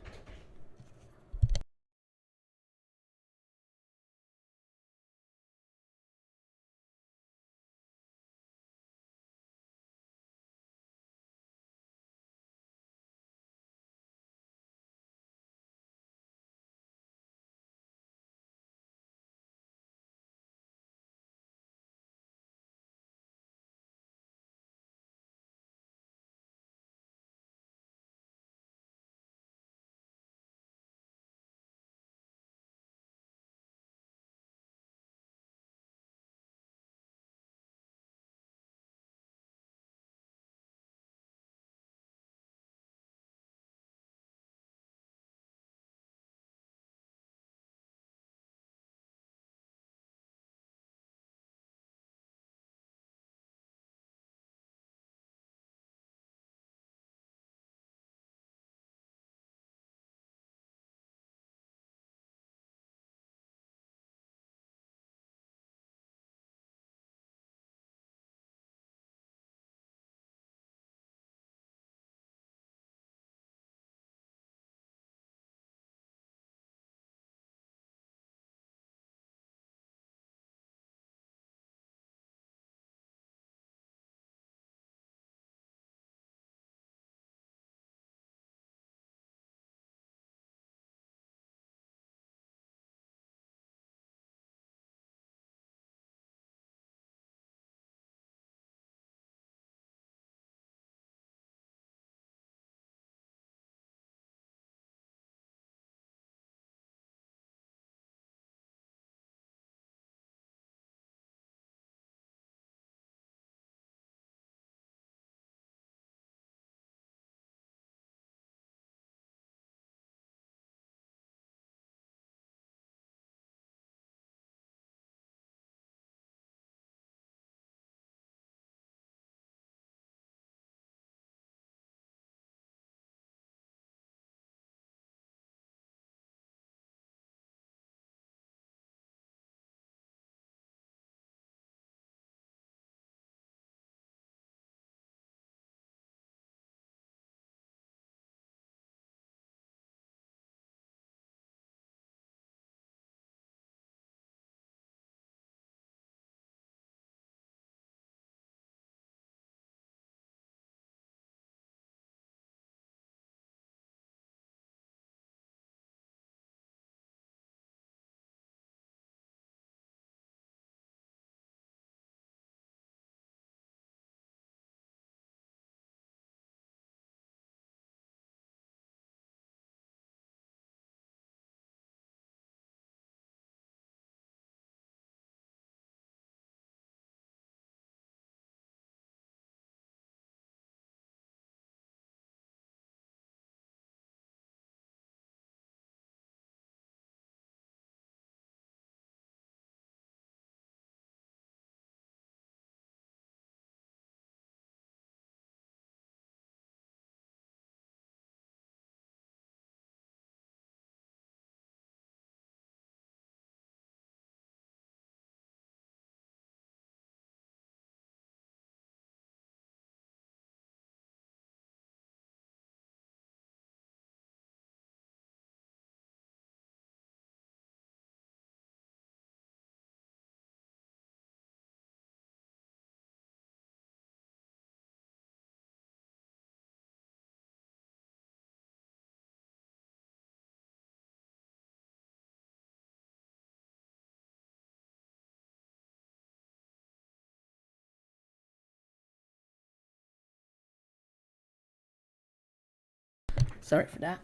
Sorry for that.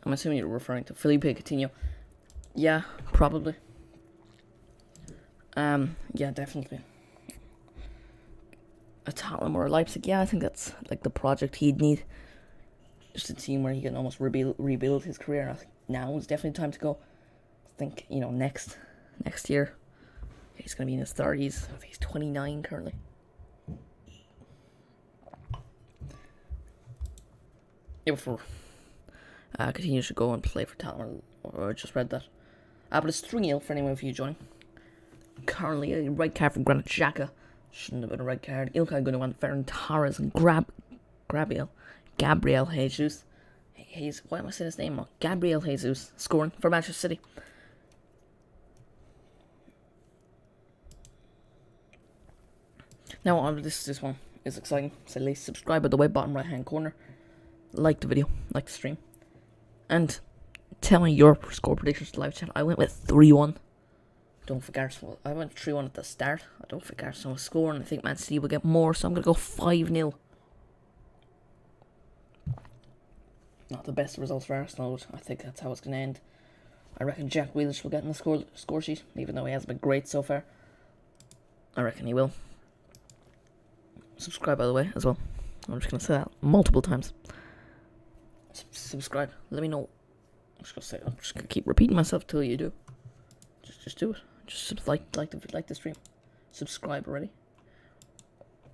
I'm assuming you're referring to Felipe Coutinho. Yeah, probably. Yeah, definitely. A Tottenham or a Leipzig, yeah, I think that's like the project he'd need. Just a team where he can almost rebuild his career. I think now is definitely time to go. I think, next year, he's going to be in his 30s. I think he's 29 currently. Yeah, before Coutinho should go and play for Tottenham, or I just read that. But it's 3-0 for anyone of you joining. Currently, a red card for Granit Xhaka. Shouldn't have been a red card. Ilkay Gundogan, Ferran Torres, and Gabriel Jesus. Why am I saying his name wrong? Gabriel Jesus scoring for Manchester City. Now on this one is exciting. So at least subscribe at the way bottom right hand corner. Like the video, like the stream, and tell me your score predictions to live chat. I went with 3-1. Don't think Arsenal. I went 3-1 at the start. I don't think Arsenal will score, and I think Man City will get more, so I'm going to go 5-0. Not the best results for Arsenal, but I think that's how it's going to end. I reckon Jack Grealish will get in the score sheet, even though he hasn't been great so far. I reckon he will. Subscribe, by the way, as well. I'm just going to say that multiple times. Subscribe. Let me know. I'm just going to keep repeating myself till you do. Just do it. Just like the stream. Subscribe already.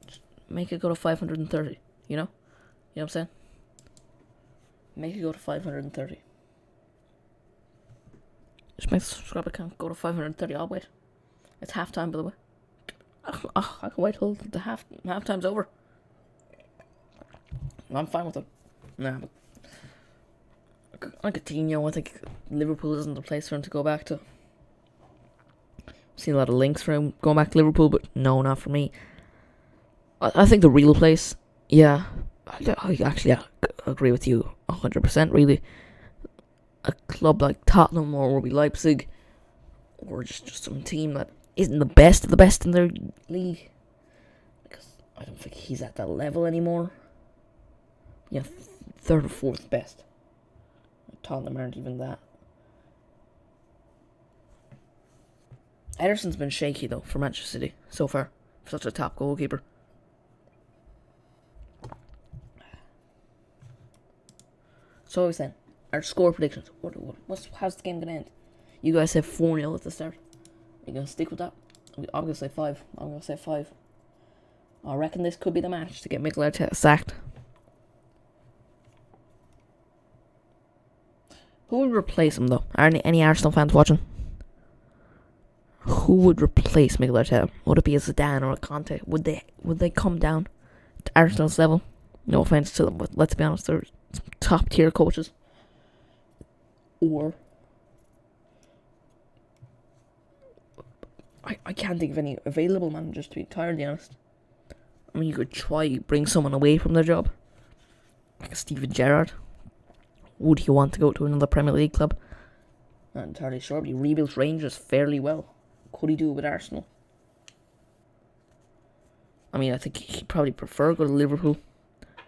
Just make it go to 530. You know what I'm saying? Make it go to 530. Just make the subscriber count go to 530. I'll wait. It's halftime, by the way. I can wait till the halftime's over. I'm fine with it. Nah, but on Coutinho, I think Liverpool isn't the place for him to go back to. Seen a lot of links for him going back to Liverpool, but no, not for me. I think the real place, yeah, I actually agree with you 100%. Really, a club like Tottenham or maybe Leipzig, or just some team that isn't the best of the best in their league, because I don't think he's at that level anymore. Yeah, third or fourth best. Tottenham aren't even that. Ederson's been shaky though for Manchester City so far, for such a top goalkeeper. So I was saying, our score predictions. How's the game gonna end? You guys said 4-0 at the start. Are you gonna stick with that? I'm gonna say 5. I reckon this could be the match to get Mikel Arteta sacked. Who would replace him though? Are any Arsenal fans watching? Who would replace Mikel Arteta? Would it be a Zidane or a Conte? Would they come down to Arsenal's level? No offense to them, but let's be honest, they're top tier coaches. Or I can't think of any available managers, to be entirely honest. I mean, you could try bring someone away from their job, like a Steven Gerrard. Would he want to go to another Premier League club? Not entirely sure, but he rebuilt Rangers fairly well. Could he do it with Arsenal? I mean, I think he'd probably prefer go to Liverpool.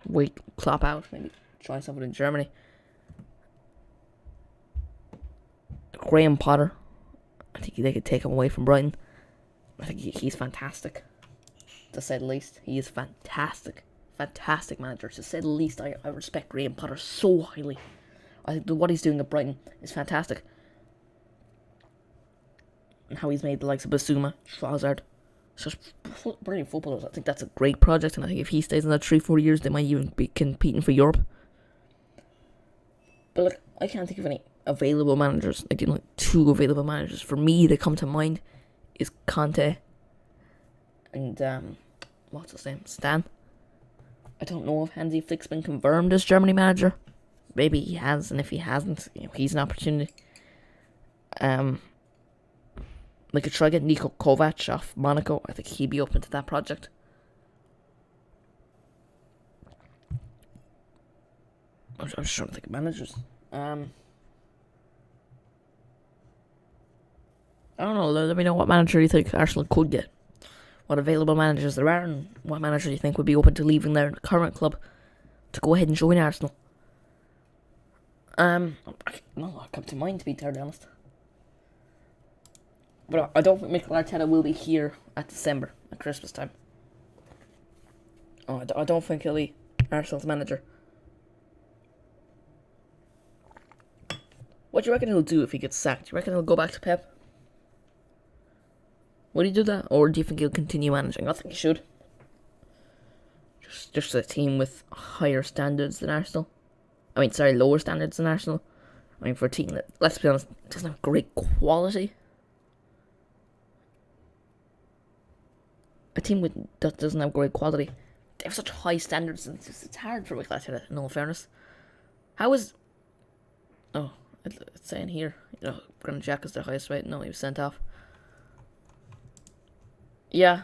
Wait, Klopp out, maybe try something in Germany. Graham Potter, I think they could take him away from Brighton. I think he's fantastic, to say the least. He is fantastic. Fantastic manager, to say the least. I respect Graham Potter so highly. I think what he's doing at Brighton is fantastic. And how he's made the likes of Basuma, Trossard, such brilliant footballers. I think that's a great project, and I think if he stays in that 3-4 years, they might even be competing for Europe. But look, I can't think of any available managers. Like, two available managers for me that come to mind is Conte and what's his name, Stan. I don't know if Hansi Flick's been confirmed as Germany manager. Maybe he has, and if he hasn't, he's an opportunity. They could try get Niko Kovac off Monaco. I think he'd be open to that project. I'm just trying to think of managers. I don't know. Let me know what manager you think Arsenal could get. what available managers there are and what manager you think would be open to leaving their current club to go ahead and join Arsenal. No, I come to mind, to be terribly honest. But I don't think Mikel Arteta will be here at December, at Christmas time. Oh, I don't think he'll be Arsenal's manager. What do you reckon he'll do if he gets sacked? Do you reckon he'll go back to Pep? Would he do that? Or do you think he'll continue managing? I think he should. Just a team with higher standards than Arsenal. Lower standards than Arsenal. For a team that, let's be honest, doesn't have great quality. A team that doesn't have great quality. They have such high standards, and it's hard for Mikel Arteta, in all fairness. How is... Oh, it's saying here, Granit Xhaka is their highest rate. No, he was sent off. Yeah.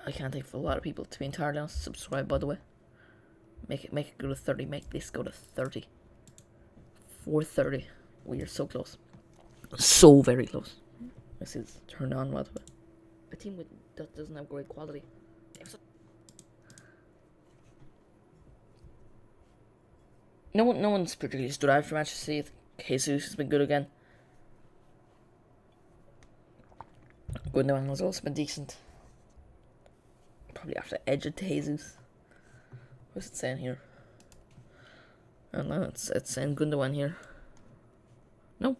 I can't think of a lot of people, to be entirely honest. Subscribe, by the way. Make it go to 30. Make this go to 30. 4:30. We are so close. So very close. This is turned on, by the way. A team that doesn't have great quality. No one's particularly stood out for Manchester City. Jesus has been good again. Gundogan has also been decent. Probably after the edge of Jesus. What's it saying here? I don't know, it's saying Gundogan here. No.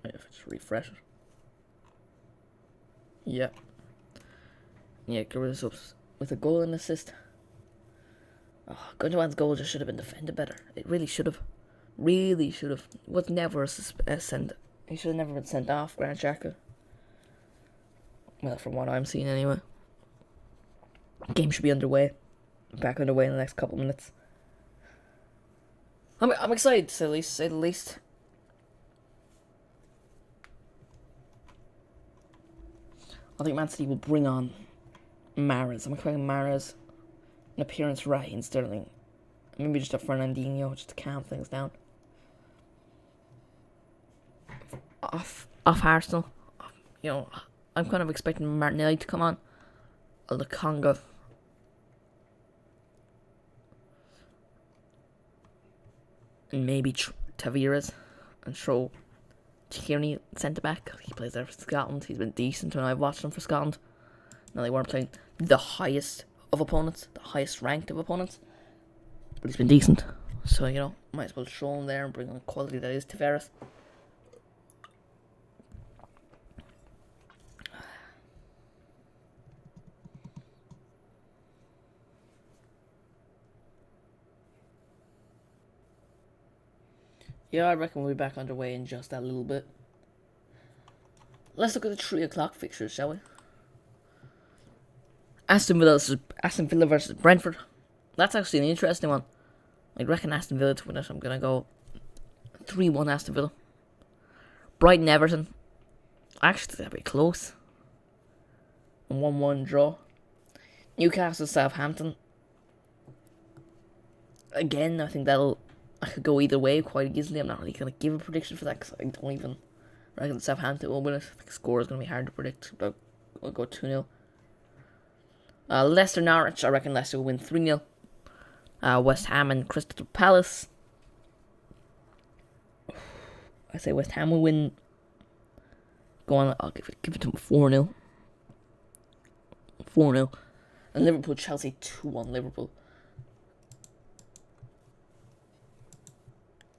Wait, if I just refresh it. Yeah. Yeah, Garizzo's with a goal and assist. Oh, Gundogan's goal just should have been defended better. It really should have. Really should have. Was never a send. He should have never been sent off, Granit Xhaka. Well, from what I'm seeing anyway. Game should be underway. Back underway in the next couple of minutes. I'm excited to say the least. I think Man City will bring on Mahrez. I'm expecting Mahrez, an appearance Raheem Sterling, maybe just a Fernandinho just to calm things down. Off Arsenal, I'm kind of expecting Martinelli to come on. Lukonga. And maybe Tavares, and throw Tierney centre back. He plays there for Scotland. He's been decent when I've watched him for Scotland. Now, they weren't playing the highest of opponents, the highest ranked of opponents, but he's been decent. So, might as well throw him there and bring on the quality that is Tavares. Yeah, I reckon we'll be back underway in just a little bit. Let's look at the 3 o'clock fixtures, shall we? Aston Villa versus Brentford. That's actually an interesting one. I reckon Aston Villa to win it. I'm going to go 3-1 Aston Villa. Brighton Everton. Actually, that'll be close. A 1-1 draw. Newcastle Southampton. Again, I think I could go either way quite easily. I'm not really going to give a prediction for that because I don't even reckon Southampton will win it. I think the score is going to be hard to predict, but I'll go 2-0. Leicester Norwich, I reckon Leicester will win 3-0. West Ham and Crystal Palace. I say West Ham will win. Go on, I'll give it to them 4-0. 4-0. And Liverpool Chelsea 2-1 Liverpool.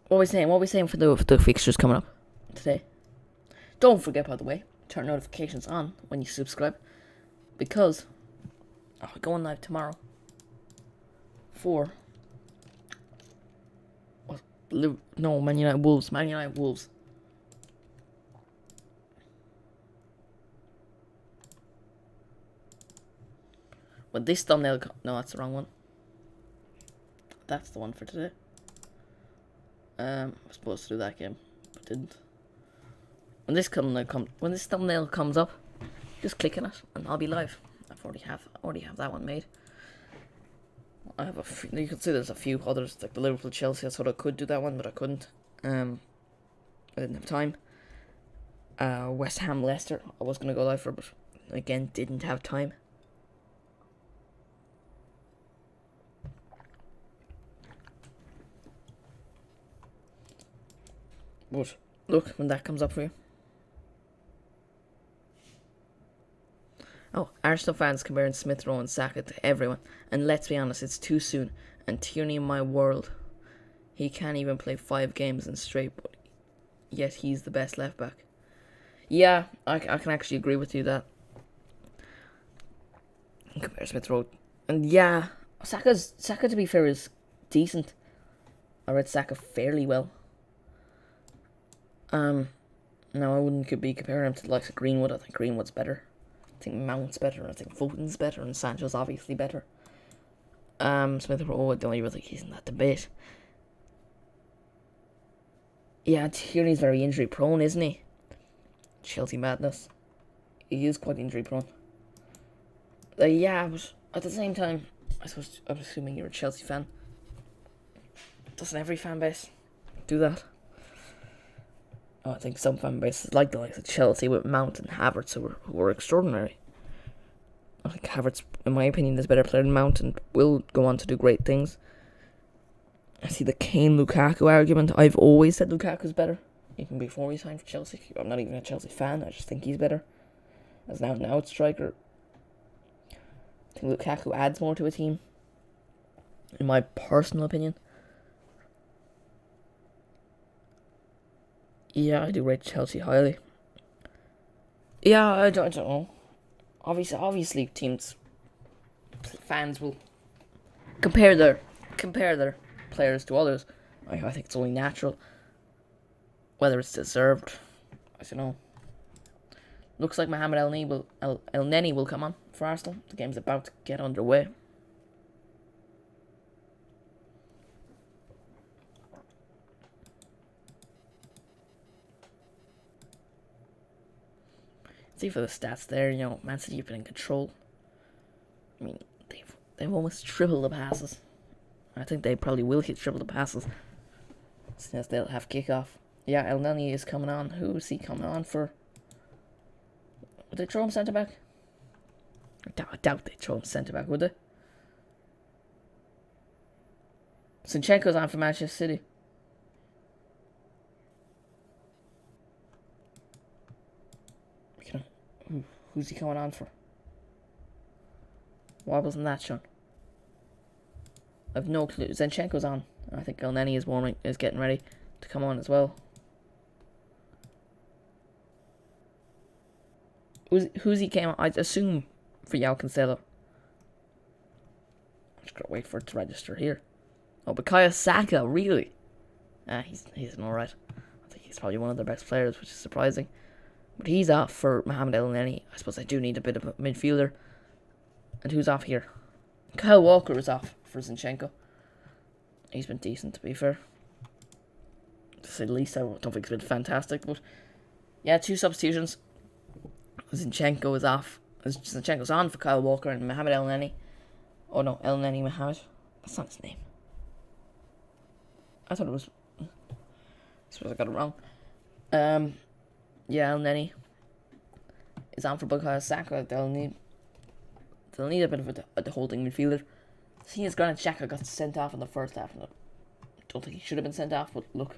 What are we saying for the fixtures coming up today? Don't forget, by the way, turn notifications on when you subscribe, because I'll be going live tomorrow for Man United Wolves. Man United Wolves. When this thumbnail no, that's the wrong one. That's the one for today. I was supposed to do that game, but didn't. When this thumbnail comes up, just click on it and I'll be live. I already have that one made. I have you can see there's a few others like the Liverpool Chelsea. I thought I could do that one, but I couldn't. I didn't have time. West Ham Leicester. I was gonna go live for, but again, didn't have time. But look, when that comes up for you. Oh, Arsenal fans comparing Smith Rowe and Saka to everyone. And let's be honest, it's too soon. And Tierney in my world, he can't even play 5 games in straight, but yet he's the best left back. Yeah, I can actually agree with you that. Compare Smith Rowe. And yeah, Saka to be fair is decent. I read Saka fairly well. No, I wouldn't be comparing him to the likes of Greenwood. I think Greenwood's better. I think Mount's better. I think Foden's better, and Sancho's obviously better. Smith Rowe, I don't even think he's in that debate. Yeah, Tierney's very injury prone, isn't he? Chelsea madness. He is quite injury prone. Yeah, but at the same time, I suppose I'm assuming you're a Chelsea fan. Doesn't every fan base do that? Oh, I think some fan bases like the likes of Chelsea with Mount and Havertz who were extraordinary. I think Havertz, in my opinion, is a better player than Mount and will go on to do great things. I see the Kane-Lukaku argument. I've always said Lukaku's better, even before he signed for Chelsea. I'm not even a Chelsea fan, I just think he's better. As now it's striker. I think Lukaku adds more to a team, in my personal opinion. Yeah, I do rate Chelsea highly. Yeah, I don't know. Obviously, fans will compare their players to others. I think it's only natural. Whether it's deserved, I don't know. Looks like Mohamed El Neni will come on for Arsenal. The game's about to get underway. See for the stats there, Man City have been in control. I mean, they've almost tripled the passes. I think they probably will hit triple the passes, since they'll have kickoff. Yeah, El Neni is coming on. Who is he coming on for? Would they throw him centre back? I doubt they'd throw him centre back, would they? Zinchenko's on for Manchester City. Who's he coming on for? Why wasn't that shown? I've no clue. Zinchenko's on. I think El Neni is getting ready to come on as well. Who's he came on? I'd assume for João Cancelo. I'm just gonna wait for it to register here. Oh, Bukayo Saka, really? He's alright. I think he's probably one of their best players, which is surprising. But he's off for Mohamed El Neni. I suppose I do need a bit of a midfielder. And who's off here? Kyle Walker is off for Zinchenko. He's been decent, to be fair. To say the least, I don't think it's been fantastic. But yeah, 2 substitutions. Zinchenko is off. Zinchenko's on for Kyle Walker and Mohamed El Neni. Oh no, El Neni Mohamed. That's not his name. I thought it was. I suppose I got it wrong. Yeah, El Neni is on for Bukayo Saka. They'll need a bit of a holding midfielder. Seeing as Granit Xhaka got sent off in the first half, I don't think he should have been sent off, but look,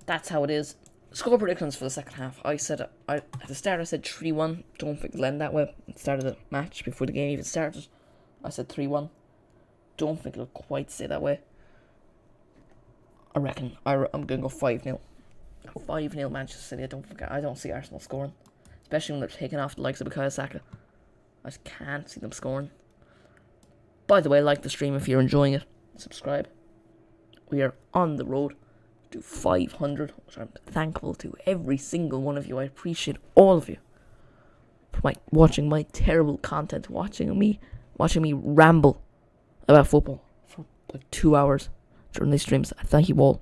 that's how it is. Score predictions for the second half. I said at the start I said 3-1. Don't think it'll end that way. At the start of the match, before the game even started, I said 3-1. Don't think it'll quite stay that way. I reckon I'm gonna go 5-0. 5-0 Manchester City. I don't see Arsenal scoring, especially when they're taking off the likes of Bukayo Saka. I just can't see them scoring. By the way, like the stream if you're enjoying it. Subscribe. We are on the road to 500, which I'm thankful to every single one of you. I appreciate all of you for watching my terrible content, watching me ramble about football for like 2 hours during these streams. I thank you all.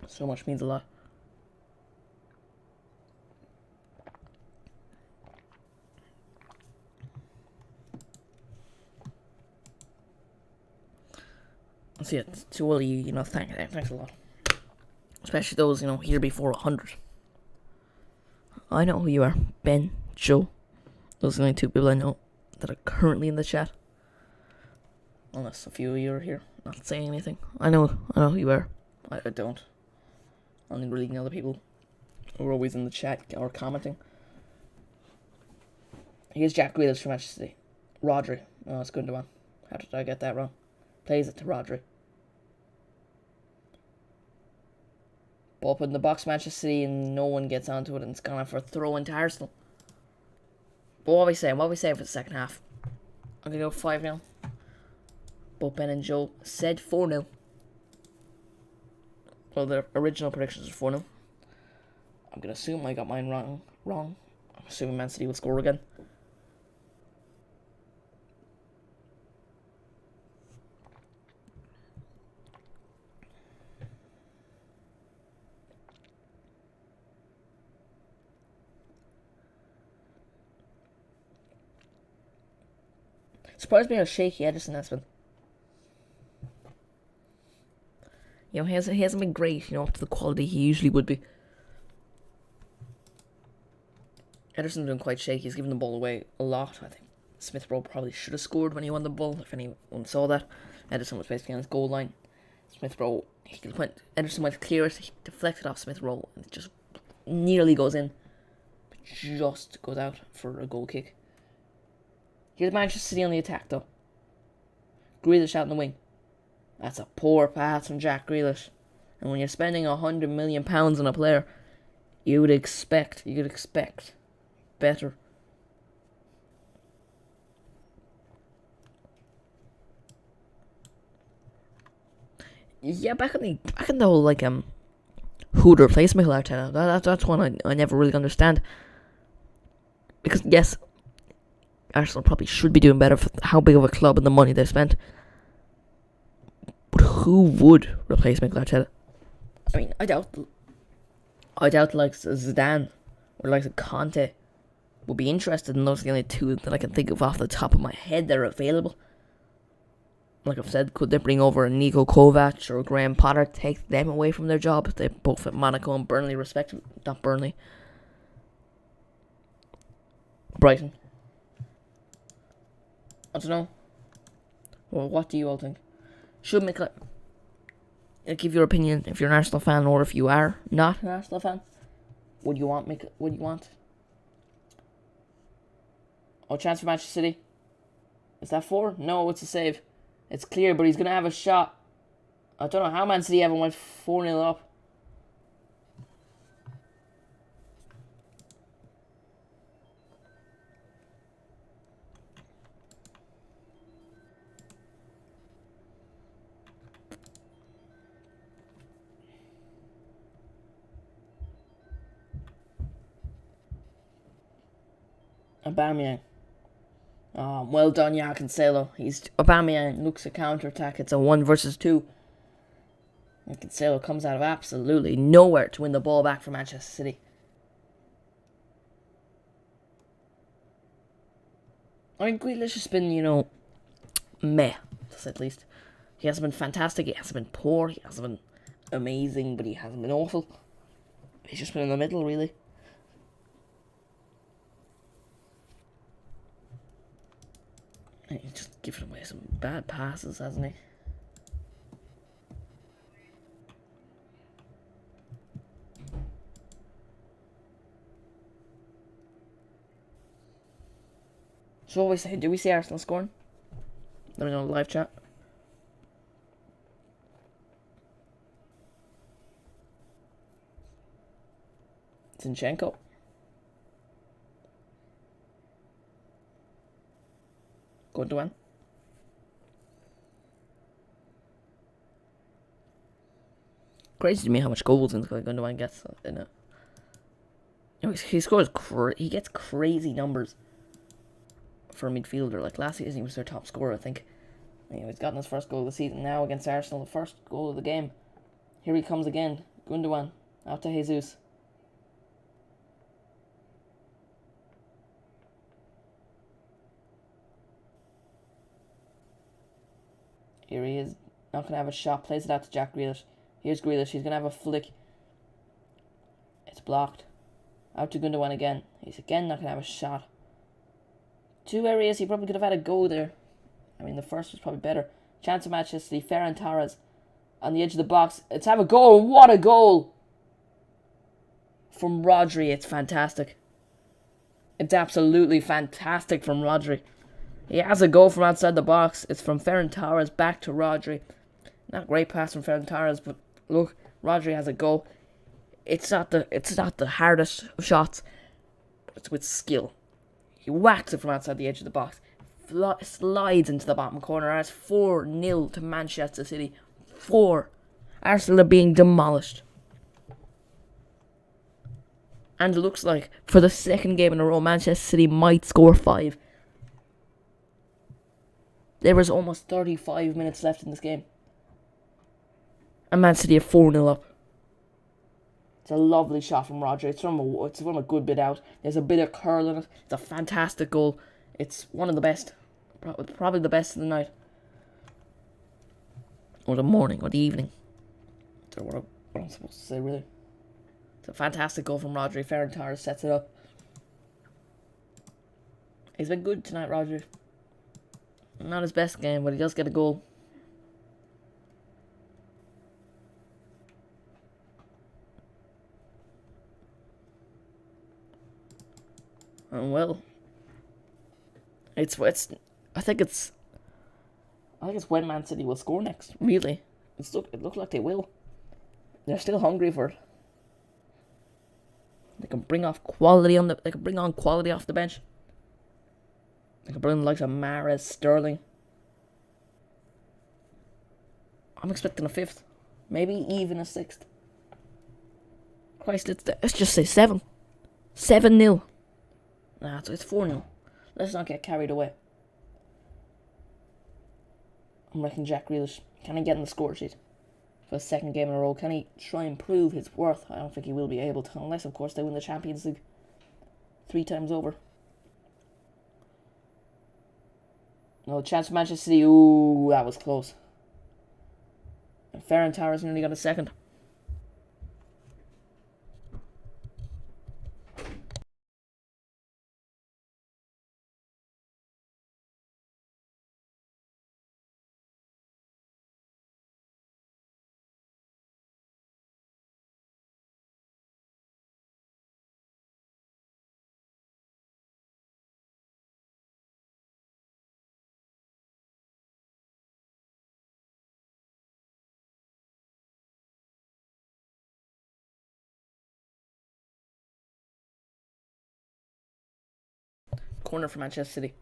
So much means a lot. So yeah, to all of you, thanks a lot. Especially those, here before 100. I know who you are. Ben, Joe, Those are the only two people I know that are currently in the chat. Unless a few of you are here not saying anything. I know who you are. I don't. I'm only reading other people who are always in the chat or commenting. Here's Jack Grealish from Manchester City. Rodri. Oh, it's Gundogan. How did I get that wrong? Plays it to Rodri. Ball put in the box, Manchester City, and no one gets onto it, and it's gone out for a throw into Arsenal. But what are we saying? What are we saying for the second half? I'm going to go 5-0. Both Ben and Joe said 4-0. Well, their original predictions are 4-0. I'm going to assume I got mine wrong. I'm assuming Man City will score again. Surprised me how shaky Ederson has been. You know, he hasn't been great, up to the quality he usually would be. Ederson's been quite shaky. He's given the ball away a lot. I think Smith Rowe probably should have scored when he won the ball, if anyone saw that. Ederson was basically on his goal line. Smith Rowe, Ederson went to clear it, he deflected off Smith Rowe, and it just nearly goes in. But just goes out for a goal kick. Here's Manchester City on the attack, though. Grealish out in the wing. That's a poor pass from Jack Grealish. And when you're spending £100 million on a player, you could expect better. Yeah, back in the whole who to replace Mikel Arteta. That's one I never really understand. Because yes, Arsenal probably should be doing better for how big of a club and the money they've spent. But who would replace Mikel Arteta? I mean, I doubt like Zidane or like Conte would be interested in those. The only two that I can think of off the top of my head that are available. Like I've said, could they bring over Niko Kovac or Graham Potter, take them away from their job? They both at Monaco and Burnley, respectively. Not Burnley. Brighton. I don't know. Well, what do you all think? Should Mikel... give your opinion if you're an Arsenal fan or if you are not an Arsenal fan. Would you want Oh, chance for Manchester City. Is that 4? No, it's a save. It's clear, but he's going to have a shot. I don't know how Man City ever went 4-0 up. Aubameyang. Oh, well done, Cancelo. Aubameyang looks a counter-attack. It's a 1 versus 2. And Cancelo comes out of absolutely nowhere to win the ball back for Manchester City. I mean, Grealish has been, meh, to say at least. He hasn't been fantastic. He hasn't been poor. He hasn't been amazing, but he hasn't been awful. He's just been in the middle, really. And he's just given away some bad passes, hasn't he? So what we say? Do we see Arsenal scoring? Let me know in the live chat. Zinchenko. Gundogan. Crazy to me how much goals Gundogan gets in it. He scores. He gets crazy numbers for a midfielder. Like last season, he was their top scorer, I think. He's gotten his first goal of the season now against Arsenal, the first goal of the game. Here he comes again. Gundogan out to Jesus. Here he is. Not going to have a shot. Plays it out to Jack Grealish. Here's Grealish. He's going to have a flick. It's blocked. Out to Gundogan again. He's again not going to have a shot. Two areas he probably could have had a go there. I mean, the first was probably better. Chance of Manchester City. Ferran Torres on the edge of the box. Let's have a goal. What a goal! From Rodri. It's fantastic. It's absolutely fantastic from Rodri. He has a goal from outside the box. It's from Ferran Torres back to Rodri. Not a great pass from Ferran Torres, but look, Rodri has a goal. It's not the hardest of shots, but it's with skill. He whacks it from outside the edge of the box. Slides into the bottom corner. And it's 4-0 to Manchester City. 4. Arsenal are being demolished. And it looks like, for the second game in a row, Manchester City might score 5. There was almost 35 minutes left in this game. And Man City are 4-0 up. It's a lovely shot from Rodri. It's from a good bit out. There's a bit of curl in it. It's a fantastic goal. It's one of the best. Probably the best of the night. Or the morning, or the evening. Or what I'm supposed to say, really. It's a fantastic goal from Rodri. Ferran Torres sets it up. He's been good tonight, Rodri. Not his best game, but he does get a goal. And well, I think it's when Man City will score next. Really, it looks like they will. They're still hungry for it. They can bring on quality off the bench. They can bring the likes of Mahrez, Sterling. I'm expecting a 5th, maybe even a 6th. Christ, let's just say 7. 7-0. Nah, it's 4-0. Let's not get carried away. I'm reckoning Jack Grealish. Can he get in the score sheet for a second game in a row? Can he try and prove his worth? I don't think he will be able to, unless, of course, they win the Champions League 3 times over. No chance for Manchester City. Ooh, that was close. And Ferran Torres nearly got a second. Corner for Manchester City.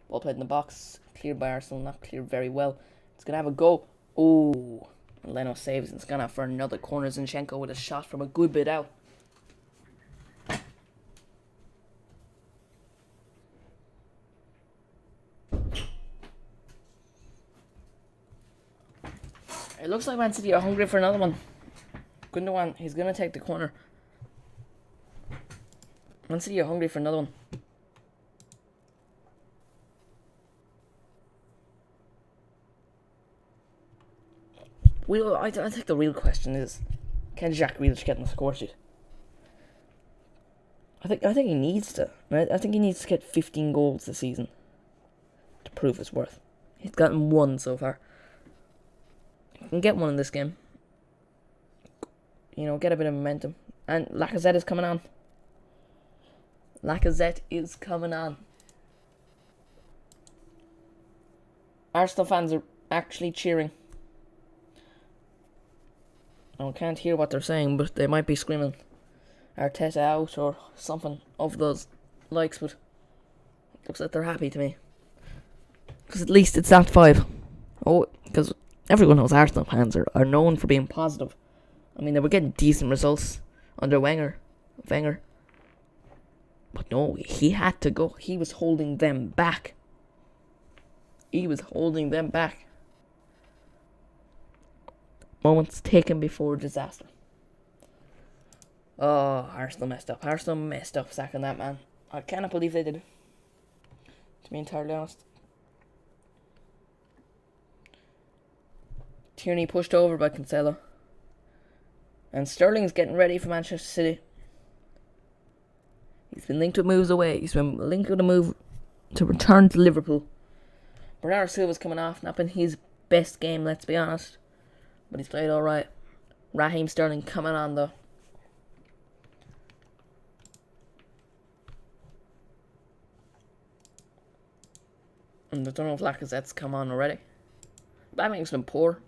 Ball played in the box. Cleared by Arsenal. Not cleared very well. It's going to have a go. Oh, Leno saves. It's going to have for another corner. Zinchenko with a shot from a good bit out. It looks like Man City are hungry for another one. Gundogan, he's going to take the corner. Man City are hungry for another one. I think the real question is, can Jack Grealish get in the score sheet? I think he needs to. Right? I think he needs to get 15 goals this season to prove his worth. He's gotten 1 so far. He can get 1 in this game. You know, get a bit of momentum. And Lacazette is coming on. Lacazette is coming on. Arsenal fans are actually cheering. I can't hear what they're saying, but they might be screaming Arteta out or something of those likes, but it looks like they're happy to me. Because at least it's not 5. Oh, because everyone knows Arsenal fans are known for being positive. I mean, they were getting decent results under Wenger. But no, he had to go. He was holding them back. Moments taken before disaster. Oh, Arsenal messed up sacking that man. I cannot believe they did. To be entirely honest. Tierney pushed over by Cancelo. And Sterling's getting ready for Manchester City. He's been linked with moves away. He's been linked with a move to return to Liverpool. Bernardo Silva's coming off, not been his best game, let's be honest, but he's played alright. Raheem Sterling coming on though. And I don't know if Lacazette's come on already. Aubameyang's been poor.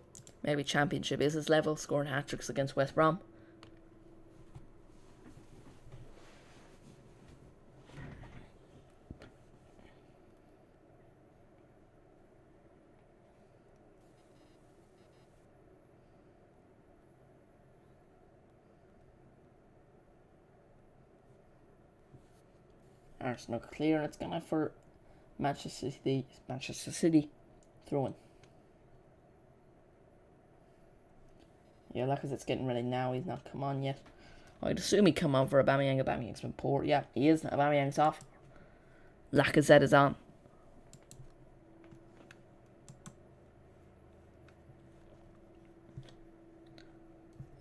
Maybe Championship is his level, scoring hat-tricks against West Brom. Arsenal clear, and it's gone out for Manchester City throwing. Yeah, Lacazette's getting ready now. He's not come on yet. I'd assume he'd come on for Aubameyang. Aubameyang's been poor. Yeah, he is. Aubameyang's off. Lacazette is on.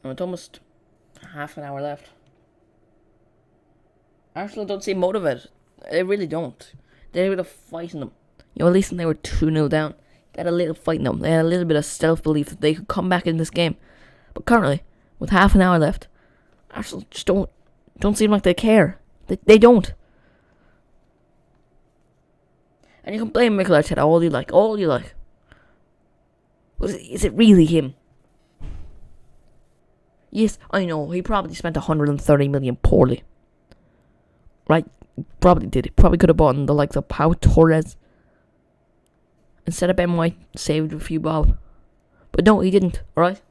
And it's almost half an hour left. Arsenal don't seem motivated. They really don't. They were fighting them. You know, at least when they were 2-0 down, they had a little fight in them. They had a little bit of self-belief that they could come back in this game. But currently, with half an hour left, Arsenal just don't seem like they care. They don't. And you can blame Mikel Arteta all you like. But is it really him? Yes, I know, he probably spent 130 million poorly. Right? Probably did. He probably could have bought in the likes of Pau Torres. Instead of Ben White, saved a few balls. But no, he didn't, alright?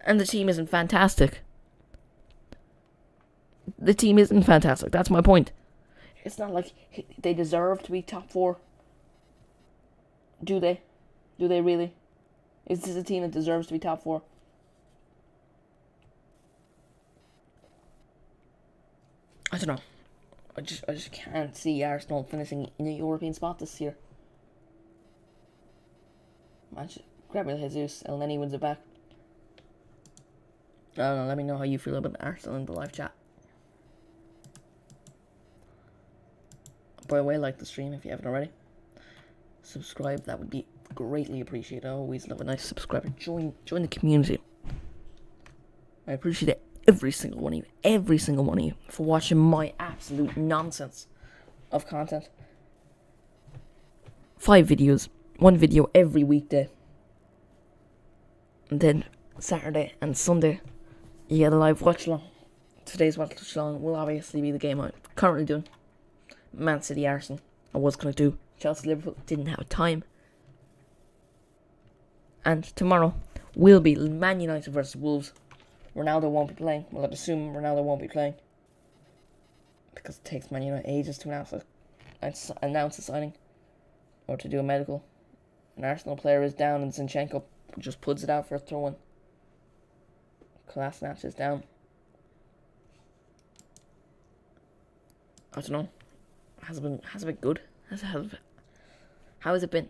And the team isn't fantastic. The team isn't fantastic, that's my point. It's not like they deserve to be top 4. Do they? Do they really? Is this a team that deserves to be top 4? I don't know. I just can't see Arsenal finishing in a European spot this year. Gabriel Jesus, El Neni wins it back. I don't know, let me know how you feel about Arsenal in the live chat. By the way, like the stream if you haven't already. Subscribe, that would be greatly appreciated. I always love a nice subscriber. Join the community. I appreciate it. Every single one of you, for watching my absolute nonsense of content. 5 videos, 1 video every weekday. And then Saturday and Sunday, you get a live watch along. Today's watch along will obviously be the game I'm currently doing. Man City Arsenal, I was going to do. Chelsea Liverpool, didn't have time. And tomorrow will be Man United versus Wolves. Ronaldo won't be playing. Well, I'd assume Ronaldo won't be playing. Because it takes Man United ages to announce a signing. Or to do a medical. An Arsenal player is down and Zinchenko just puts it out for a throw-in. Kolasinac is down. I don't know. Has it been good? How has it been?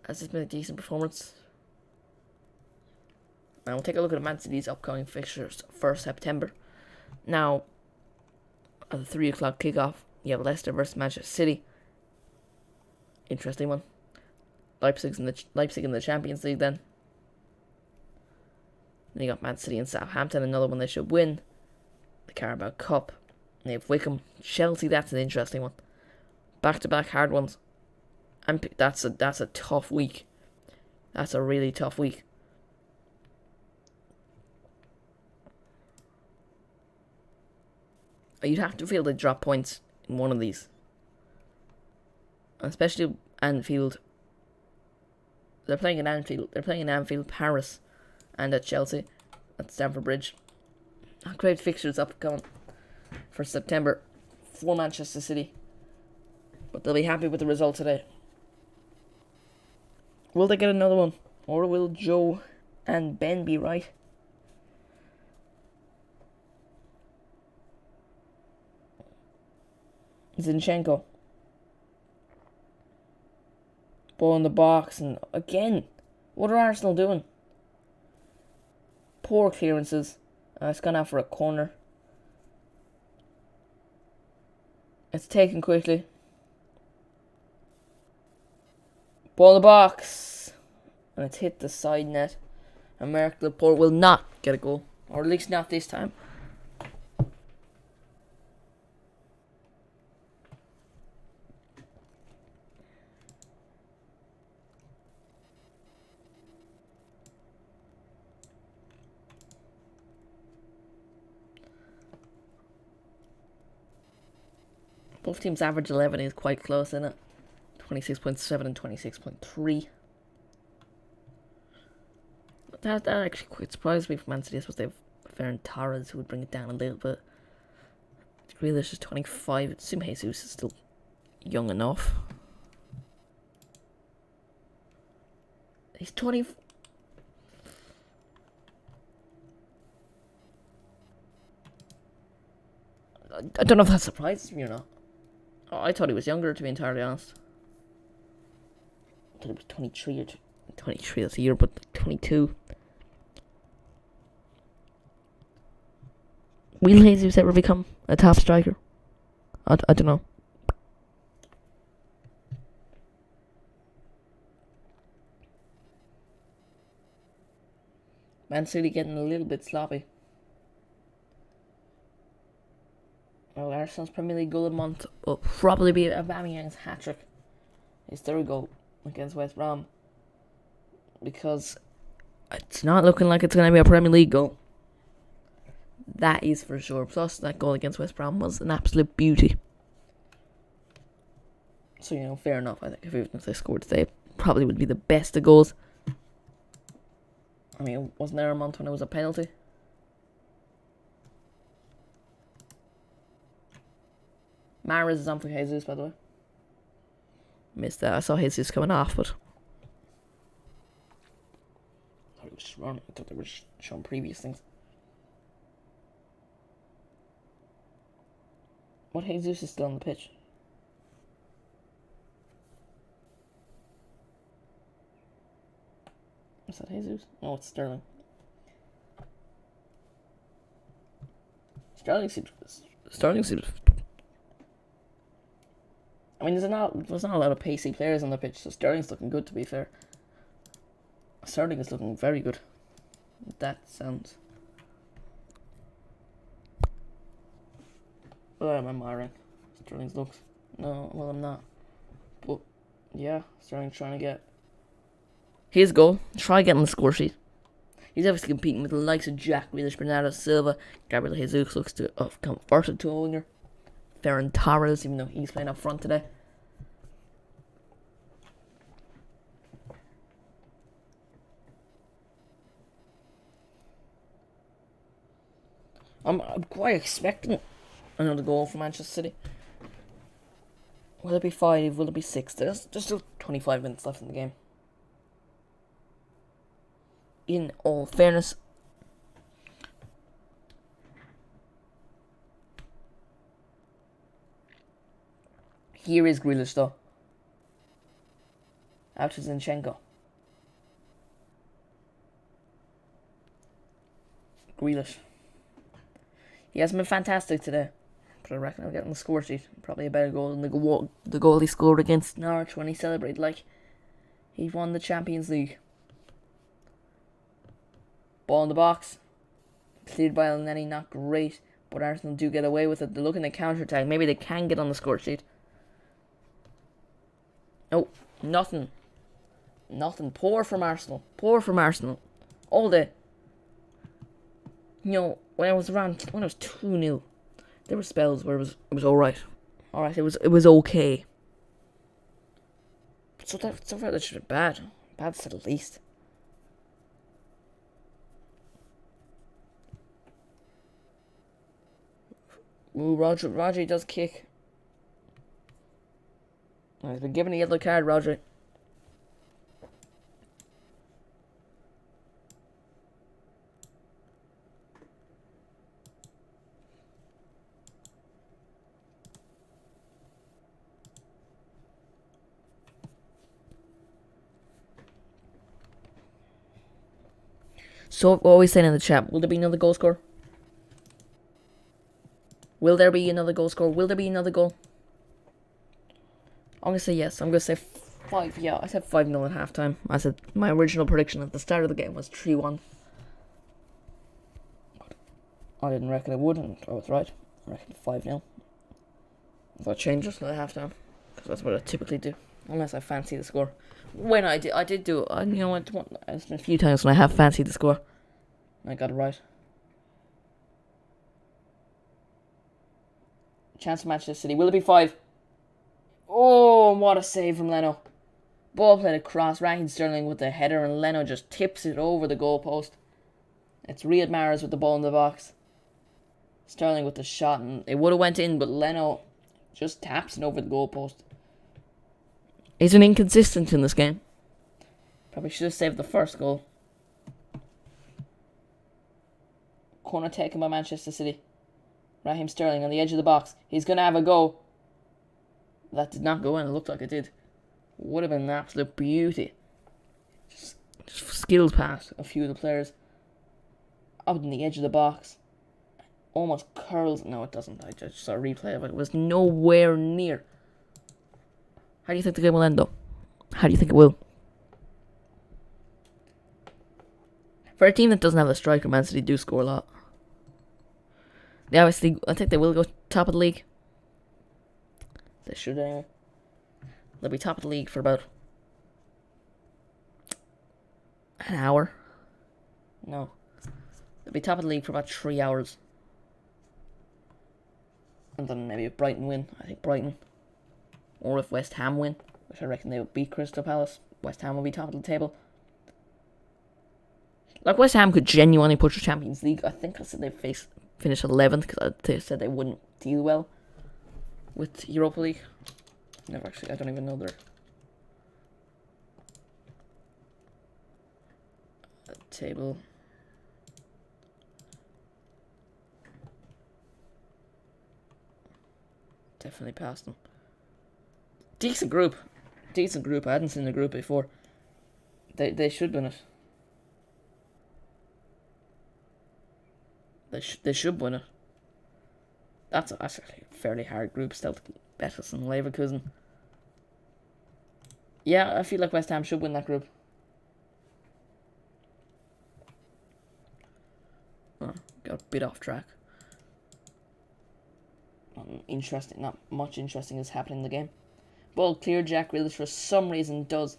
Has it been a decent performance? Now we'll take a look at Man City's upcoming fixtures for September. Now, at the 3 o'clock kickoff, you have Leicester versus Manchester City. Interesting one. Leipzig in the Champions League then. Then you got Man City and Southampton, another one they should win. The Carabao Cup. And you have Wickham, Chelsea, that's an interesting one. Back-to-back hard ones. And that's a tough week. That's a really tough week. You'd have to feel they drop points in one of these. Especially Anfield. They're playing in Anfield. They're playing in Anfield, Paris, and at Chelsea, at Stamford Bridge. Great fixtures upcoming for September for Manchester City. But they'll be happy with the result today. Will they get another one? Or will Joe and Ben be right? Zinchenko. Ball in the box, and again, what are Arsenal doing? Poor clearances. It's gone out for a corner. It's taken quickly. Ball in the box. And it's hit the side net. America Laporte will not get a goal. Or at least not this time. Both teams' average 11 is quite close, isn't it? 26.7 and 26.3. That actually quite surprised me from Man City. I suppose they have Ferran Torres who would bring it down a little bit. Grealish is 25. I assume Jesus is still young enough. He's 20. I don't know if that surprises me or not. Oh, I thought he was younger, to be entirely honest. I thought he was 23 or 23, that's a year, but 22. Will Jesus ever become a top striker? I don't know. Man City getting a little bit sloppy. Well, Arsenal's Premier League goal of the month will probably be Aubameyang's hat-trick. His third goal against West Brom. Because it's not looking like it's going to be a Premier League goal. That is for sure. Plus, that goal against West Brom was an absolute beauty. So, you know, fair enough. I think if they scored today, it probably would be the best of goals. I mean, wasn't there a month when it was a penalty? Mahrez is on for Jesus, by the way. Missed that. I saw Jesus coming off, but I thought it was just wrong. I thought they were showing previous things. What, Jesus is still on the pitch? Is that Jesus? Oh, it's Sterling. Sterling seems. I mean, there's not a lot of pacey players on the pitch, so Sterling's looking good, to be fair. Sterling is looking very good. That sounds. What am I admiring? Sterling's looks. No, well, I'm not. But, yeah, Sterling's trying to get his goal. Try getting the score sheet. He's obviously competing with the likes of Jack Grealish, Bernardo Silva. Gabriel Jesus looks to have converted to a winger. Ferran Torres, even though he's playing up front today. I'm quite expecting another goal from Manchester City. Will it be 5? Will it be 6? There's still 25 minutes left in the game. In all fairness, here is Grealish though. Out to Zinchenko. Grealish. He hasn't been fantastic today, but I reckon I'll get on the score sheet. Probably a better goal than the goal he scored against Norwich when he celebrated like he won the Champions League. Ball in the box. Cleared by Elneny, not great, but Arsenal do get away with it. They're looking at counter-attack. Maybe they can get on the score sheet. No, nothing. Nothing. Poor from Arsenal. All day. You know, when it was 2-0, there were spells where it was alright. Alright, it was okay. But so far that should be bad. Bad to the least. Ooh, Rodri does kick. He's been given a yellow card, Rodri. So, what are we saying in the chat? Will there be another goal score? Will there be another goal score? Will there be another goal? I'm going to say yes. I'm going to say Yeah, I said 5-0 at halftime. I said my original prediction at the start of the game was 3-1. I didn't reckon it would, and I was right. I reckoned 5-0. If I change it at halftime, because that's what I typically do, unless I fancy the score. When I did do it. You know what? There's been a few times when I have fancied the score, and I got it right. Chance for Manchester City. Will it be 5? Oh, what a save from Leno. Ball played across. Raheem Sterling with the header, and Leno just tips it over the goalpost. It's Riyad Mahrez with the ball in the box. Sterling with the shot, and it would have went in, but Leno just taps it over the goalpost. He's been inconsistent in this game. Probably should have saved the first goal. Corner taken by Manchester City. Raheem Sterling on the edge of the box. He's going to have a go. That did not go in. It looked like it did. Would have been an absolute beauty. Just skilled past a few of the players. Out on the edge of the box. Almost curls. No, it doesn't. I just saw a replay of it. It was nowhere near. How do you think the game will end, though? How do you think it will? For a team that doesn't have a striker, Man City do score a lot. They obviously, I think they will go top of the league. They should anyway. They'll be top of the league for about an hour. No. They'll be top of the league for about 3 hours. And then maybe if Brighton win. I think Brighton. Or if West Ham win, which I reckon they would beat Crystal Palace. West Ham will be top of the table. Like, West Ham could genuinely push the Champions League. I think I said they finish 11th because they said they wouldn't deal well with Europa League. Never actually, I don't even know their table. Definitely past them. Decent group. I hadn't seen the group before. They should win it. They should win it. That's actually a fairly hard group still to Betis and Leverkusen. Yeah, I feel like West Ham should win that group. Oh, got a bit off track. Not much interesting is happening in the game. Ball clear. Jack Grealish for some reason does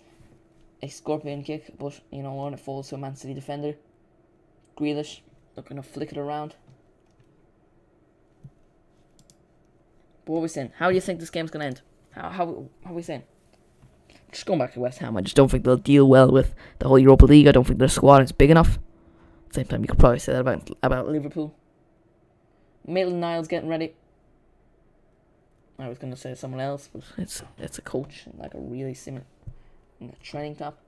a scorpion kick, but you know when it falls to a Man City defender. Grealish looking to flick it around. But what are we saying? How do you think this game's gonna end? How are we saying? Just going back to West Ham, I just don't think they'll deal well with the whole Europa League. I don't think their squad is big enough. At the same time, you could probably say that about Liverpool. Maitland-Niles getting ready. I was going to say someone else, but it's a coach in like a really similar in a training top.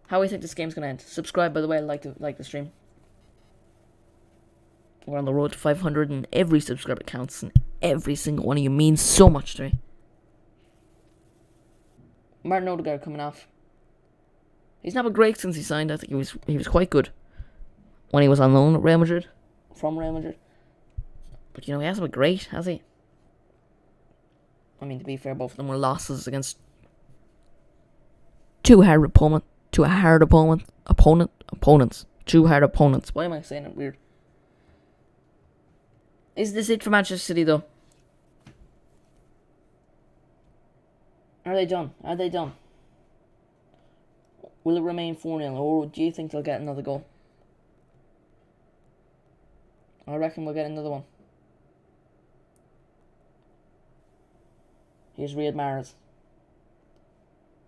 How do you think this game's going to end? Subscribe, by the way. Like the stream. We're on the road to 500, and every subscriber counts, and every single one of you means so much to me. Martin Odegaard coming off. He's not been great since he signed. I think he was quite good when he was on loan at Real Madrid, from Real Madrid. But you know, he hasn't been great, has he? I mean, to be fair, both of them were losses against two hard opponents. Two hard opponents. Why am I saying it weird? Is this it for Manchester City, though? Are they done? Will it remain 4-0, or do you think they'll get another goal? I reckon we'll get another one. Here's Riyad Mahrez.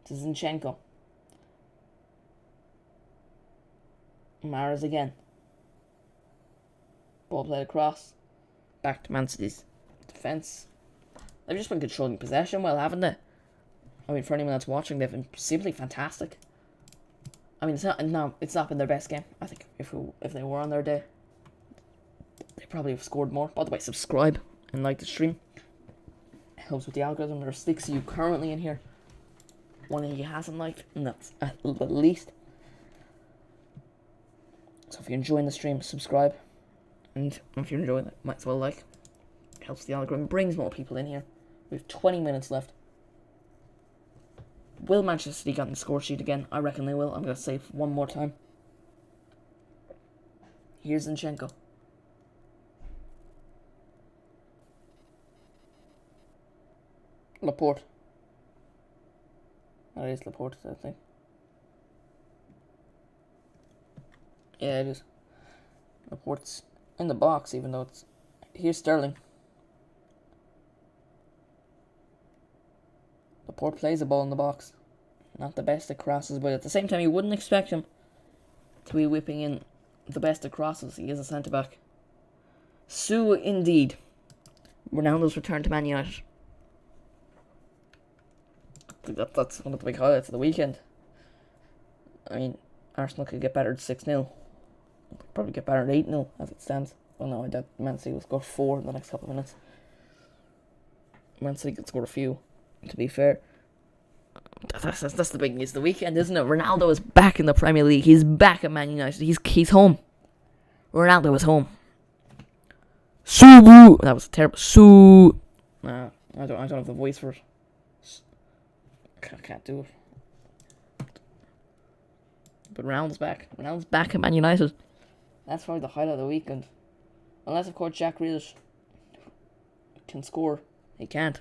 To Zinchenko. Mahrez again. Ball played across. Back to Man City's defence. They've just been controlling possession well, haven't they? I mean, for anyone that's watching, they've been simply fantastic. I mean, it's not been their best game. I think if they were on their day, they probably have scored more. By the way, subscribe and like the stream. It helps with the algorithm. There are 6 of you currently in here. One of you hasn't liked, and that's at the least. So if you're enjoying the stream, subscribe. And if you're enjoying it, might as well like. It helps the algorithm, brings more people in here. We have 20 minutes left. Will Manchester City get on the score sheet again? I reckon they will. I'm going to say it one more time. Here's Zinchenko. Laporte. That is Laporte, I think. Yeah, it is. Laporte's in the box, even though it's... Here's Sterling. Laporte plays the ball in the box. Not the best at crosses, but at the same time, you wouldn't expect him to be whipping in the best at crosses. He is a centre-back. So, indeed. Ronaldo's return to Man United. I think that's one of the big highlights of the weekend. I mean, Arsenal could get battered 6-0. Probably get battered 8-0 as it stands. Well, no, I doubt Man City will score 4 in the next couple of minutes. Man City could score a few, to be fair. That's the big news of the weekend, isn't it? Ronaldo is back in the Premier League. He's back at Man United. He's home. Ronaldo is home. Subu! That was terrible. Nah, I don't have the voice for it. I can't do it. But Ronaldo's back. Ronaldo's back at Man United. That's probably the highlight of the weekend. Unless, of course, Jack Grealish can score. He can't.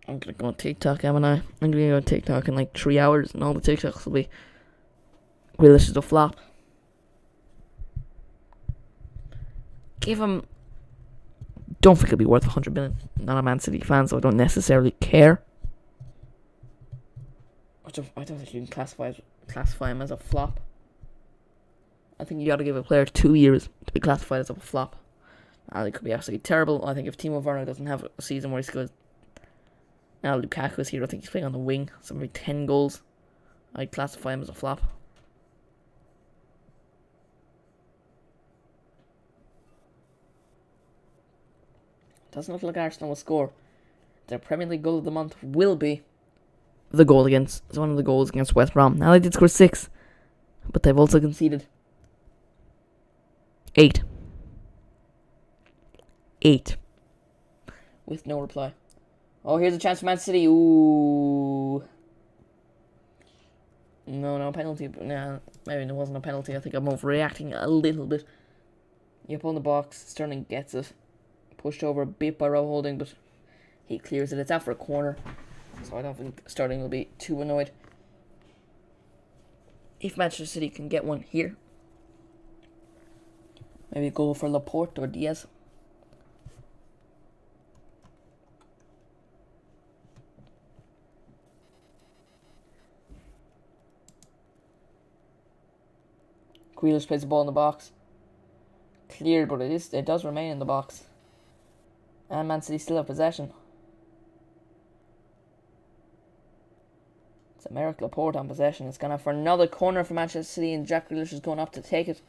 I'm going to go on TikTok, haven't I? I'm going to go on TikTok in like 3 hours, and all the TikToks will be Grealish is a flop. Give him... Don't think it'll be worth 100 million. Not a Man City fan, so I don't necessarily care. I don't think you can classify him as a flop. I think you got to give a player 2 years to be classified as a flop. It could be absolutely terrible. I think if Timo Werner doesn't have a season where he scores... Now Lukaku is here. I think he's playing on the wing. So maybe 10 goals. I'd classify him as a flop. Doesn't look like Arsenal will score. Their Premier League goal of the month will be the goal against... It's one of the goals against West Brom. Now they did score 6. But they've also conceded 8. 8. With no reply. Oh, here's a chance for Man City. Ooh. No penalty. Nah, maybe there wasn't a penalty. I think I'm overreacting a little bit. Yep, on the box. Sterling gets it. Pushed over a bit by Rowe Holding, but he clears it. It's out for a corner. So I don't think Sterling will be too annoyed. If Manchester City can get one here. Maybe go for Laporte or Diaz. Grealish plays the ball in the box. Cleared, but it does remain in the box. And Man City still have possession. It's Emerick Laporte on possession. It's gone out for another corner for Manchester City, and Jack Grealish is going up to take it.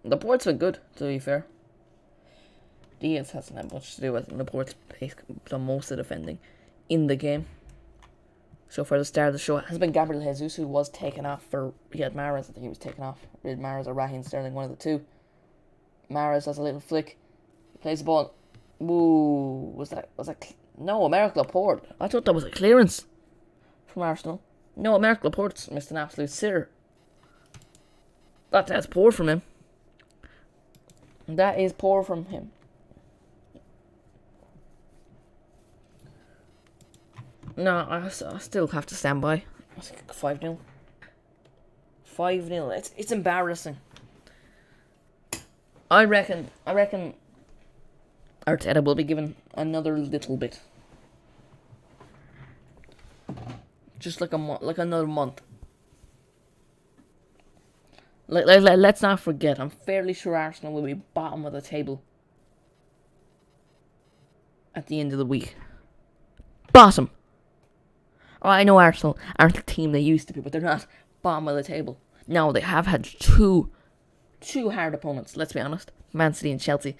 Laporte's been good, to be fair. Diaz hasn't had much to do with it. Laporte's done most of the defending in the game. So far, the start of the show has been Gabriel Jesus, who was taken off for Riyad Mahrez. I think he was taken off. Riyad Mahrez or Raheem Sterling, one of the two. Mahrez has a little flick. He plays the ball. Ooh, was that no, Emerick Laporte. I thought that was a clearance from Arsenal. No, Emerick Laporte's missed an absolute sitter. That's poor from him. That is poor from him. No, I still have to stand by. 5-0. 5-0. It's embarrassing. I reckon Arteta will be given another little bit. Just like another month. Let's not forget, I'm fairly sure Arsenal will be bottom of the table at the end of the week. Bottom. Oh, I know Arsenal aren't the team they used to be, but they're not bottom of the table. No, they have had two hard opponents, let's be honest. Man City and Chelsea.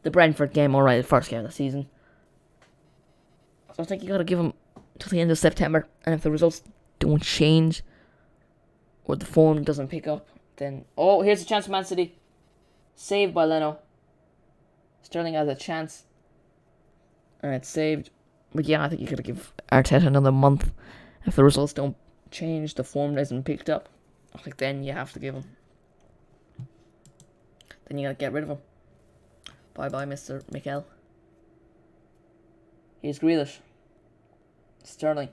The Brentford game, alright, the first game of the season. So I think you gotta give them till the end of September, and if the results don't change, or the form doesn't pick up, then... Oh, here's a chance for Man City. Saved by Leno. Sterling has a chance. And it's saved. But yeah, I think you gotta give Arteta another month. If the results don't change, the form isn't picked up, I think then you have to give him. Then you gotta get rid of him. Bye bye, Mr. Mikel. Here's Grealish. Sterling.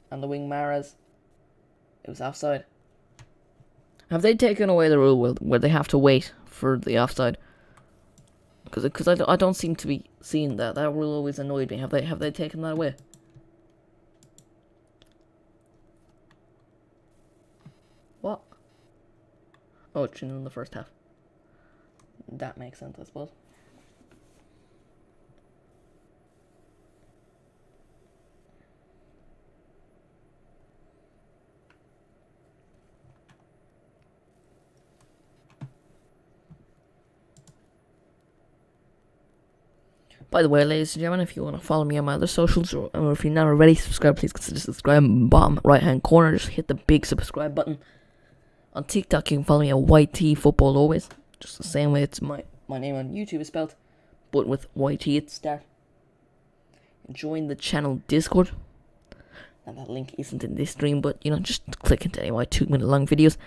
And the wing Mahrez. It was offside. Have they taken away the rule where they have to wait for the offside? Because I don't seem to be seeing that. That rule always annoyed me. Have they taken that away? What? Oh, it's in the first half. That makes sense, I suppose. By the way, ladies and gentlemen, if you want to follow me on my other socials, or if you're not already subscribed, please consider subscribing. Bottom right hand corner, just hit the big subscribe button. On TikTok, you can follow me at YT Football always. Just the same way it's my name on YouTube is spelled, but with YT at the start. Join the channel Discord. Now that link isn't in this stream, but just click into any of my 2-minute long videos.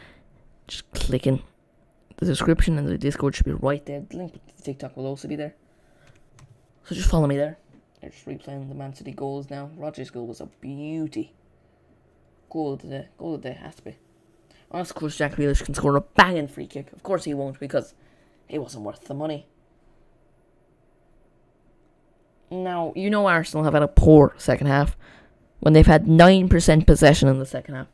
Just click in the description, and the Discord should be right there. The link to TikTok will also be there. So just follow me there. They're just replaying the Man City goals now. Rodgers' goal was a beauty. Goal of the day has to be. Unless, of course, Jack Grealish can score a banging free kick. Of course he won't, because he wasn't worth the money. Now, Arsenal have had a poor second half when they've had 9% possession in the second half.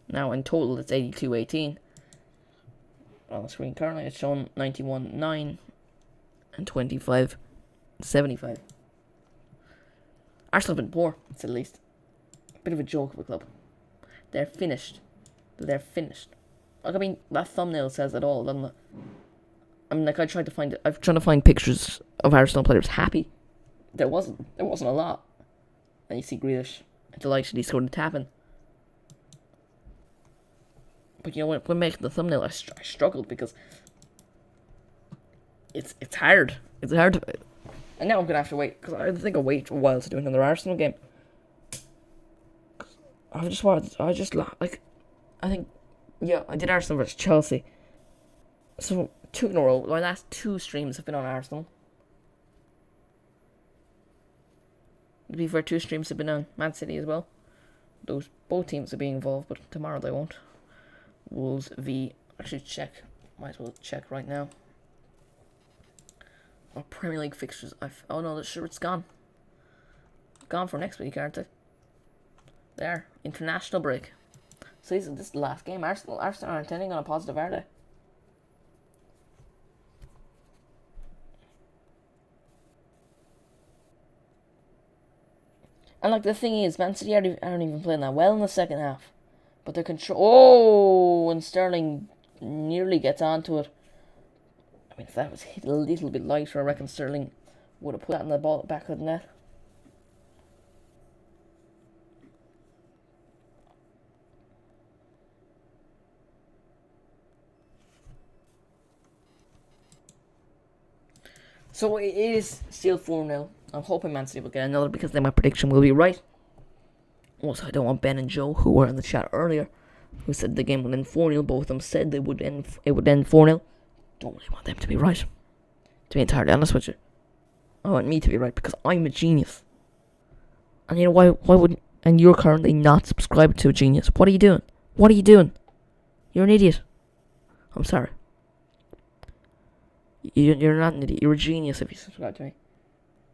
Now, in total, it's 82-18. On the screen currently, it's showing 91-9 and 25-75. Arsenal have been poor, to say the least. A bit of a joke of a club. They're finished. They're finished. Like, I mean, that thumbnail says it all, doesn't it? I mean, like, I'm trying to find pictures of Arsenal players happy. There wasn't a lot. And you see Grealish delighted he scored a tap-in. But when making the thumbnail, I struggled because it's hard. It's hard to... And now I'm going to have to wait, because I think I'll wait a while to do another Arsenal game. I did Arsenal versus Chelsea. So, 2 in a row. My last 2 streams have been on Arsenal. To be fair, 2 streams have been on Man City as well. Both teams are being involved, but tomorrow they won't. Wolves v... Actually, check. Might as well check right now. Or Premier League fixtures. Oh no, sure, it's gone. Gone for next week, aren't they? There. International break. So this is the last game. Arsenal aren't ending on a positive, are they? And like the thing is, Man City aren't even playing that well in the second half. But they're and Sterling nearly gets onto it. I mean, if that was hit a little bit lighter, I reckon Sterling would have put that in the ball back of the net. So it is still 4-0. I'm hoping Man City will get another, because then my prediction will be right. Also, I don't want Ben and Joe, who were in the chat earlier, who said the game would end 4-0. Both of them said it would end 4-0. Don't really want them to be right, to be entirely honest with you. I want me to be right, because I'm a genius. And you know why wouldn't... And you're currently not subscribed to a genius. What are you doing? What are you doing? You're an idiot. I'm sorry. You're not an idiot. You're a genius if you subscribe to me.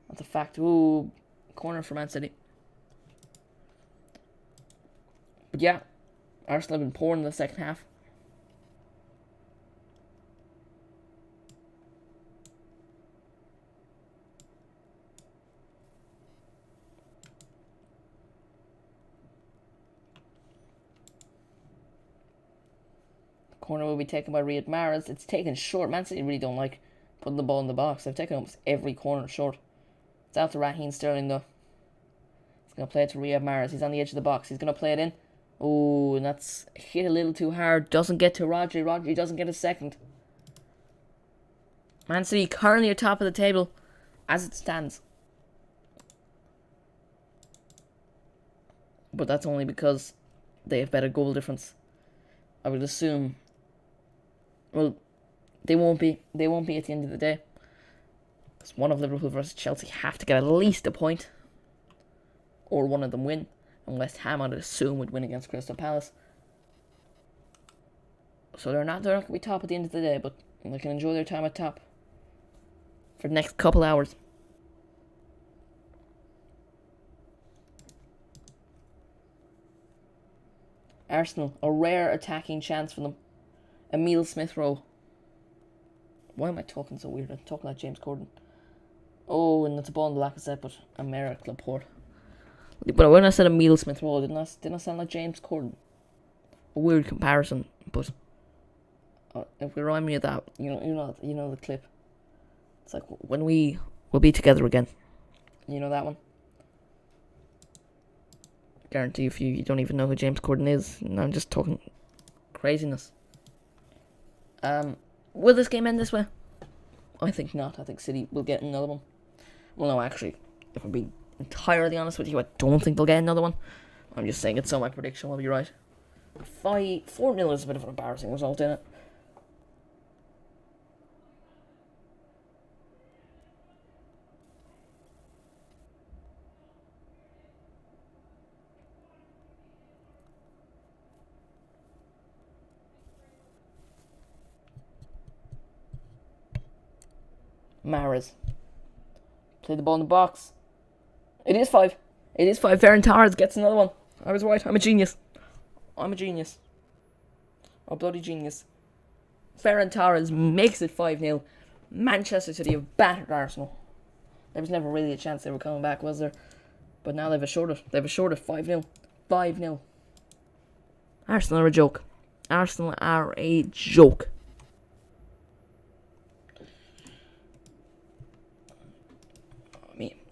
That's a fact. Ooh, corner for Man City. But yeah, Arsenal have been poor in the second half. The corner will be taken by Riyad Mahrez. It's taken short. Man City really don't like putting the ball in the box. They've taken almost every corner short. It's out to Raheem Sterling though. He's going to play it to Riyad Mahrez. He's on the edge of the box. He's going to play it in. Oh, and that's hit a little too hard. Doesn't get to Rodri. Rodri doesn't get a second. Man City currently at top of the table as it stands. But that's only because they have better goal difference. I would assume. Well, they won't be at the end of the day. Because one of Liverpool versus Chelsea have to get at least a point. Or one of them win. And West Ham, I'd assume, would win against Crystal Palace. So they're not going to be top at the end of the day, but they can enjoy their time at top for the next couple hours. Arsenal, a rare attacking chance for them. Emile Smith-Rowe. Why am I talking so weird? I'm talking like James Corden. Oh, and it's a ball in the Lacazette, but Emerick Laporte. But when I said Emile Smith-Rowe, didn't I sound like James Corden? A weird comparison, but if we remind me of that, you know the clip. It's like when we will be together again. You know that one. Guarantee if you don't even know who James Corden is, and I'm just talking craziness. Will this game end this way? I think not. I think City will get another one. Well, no, actually, if I'm being entirely honest with you, I don't think they'll get another one. I'm just saying it so my prediction will be right. 4-0 is a bit of an embarrassing result, isn't it? Mahrez. Play the ball in the box. It is 5. It is 5. Ferran Torres gets another one. I was right. I'm a genius. A bloody genius. Ferran Torres makes it 5-0. Manchester City have battered Arsenal. There was never really a chance they were coming back, was there? But now they've assured it. 5-0. 5-0. Arsenal are a joke.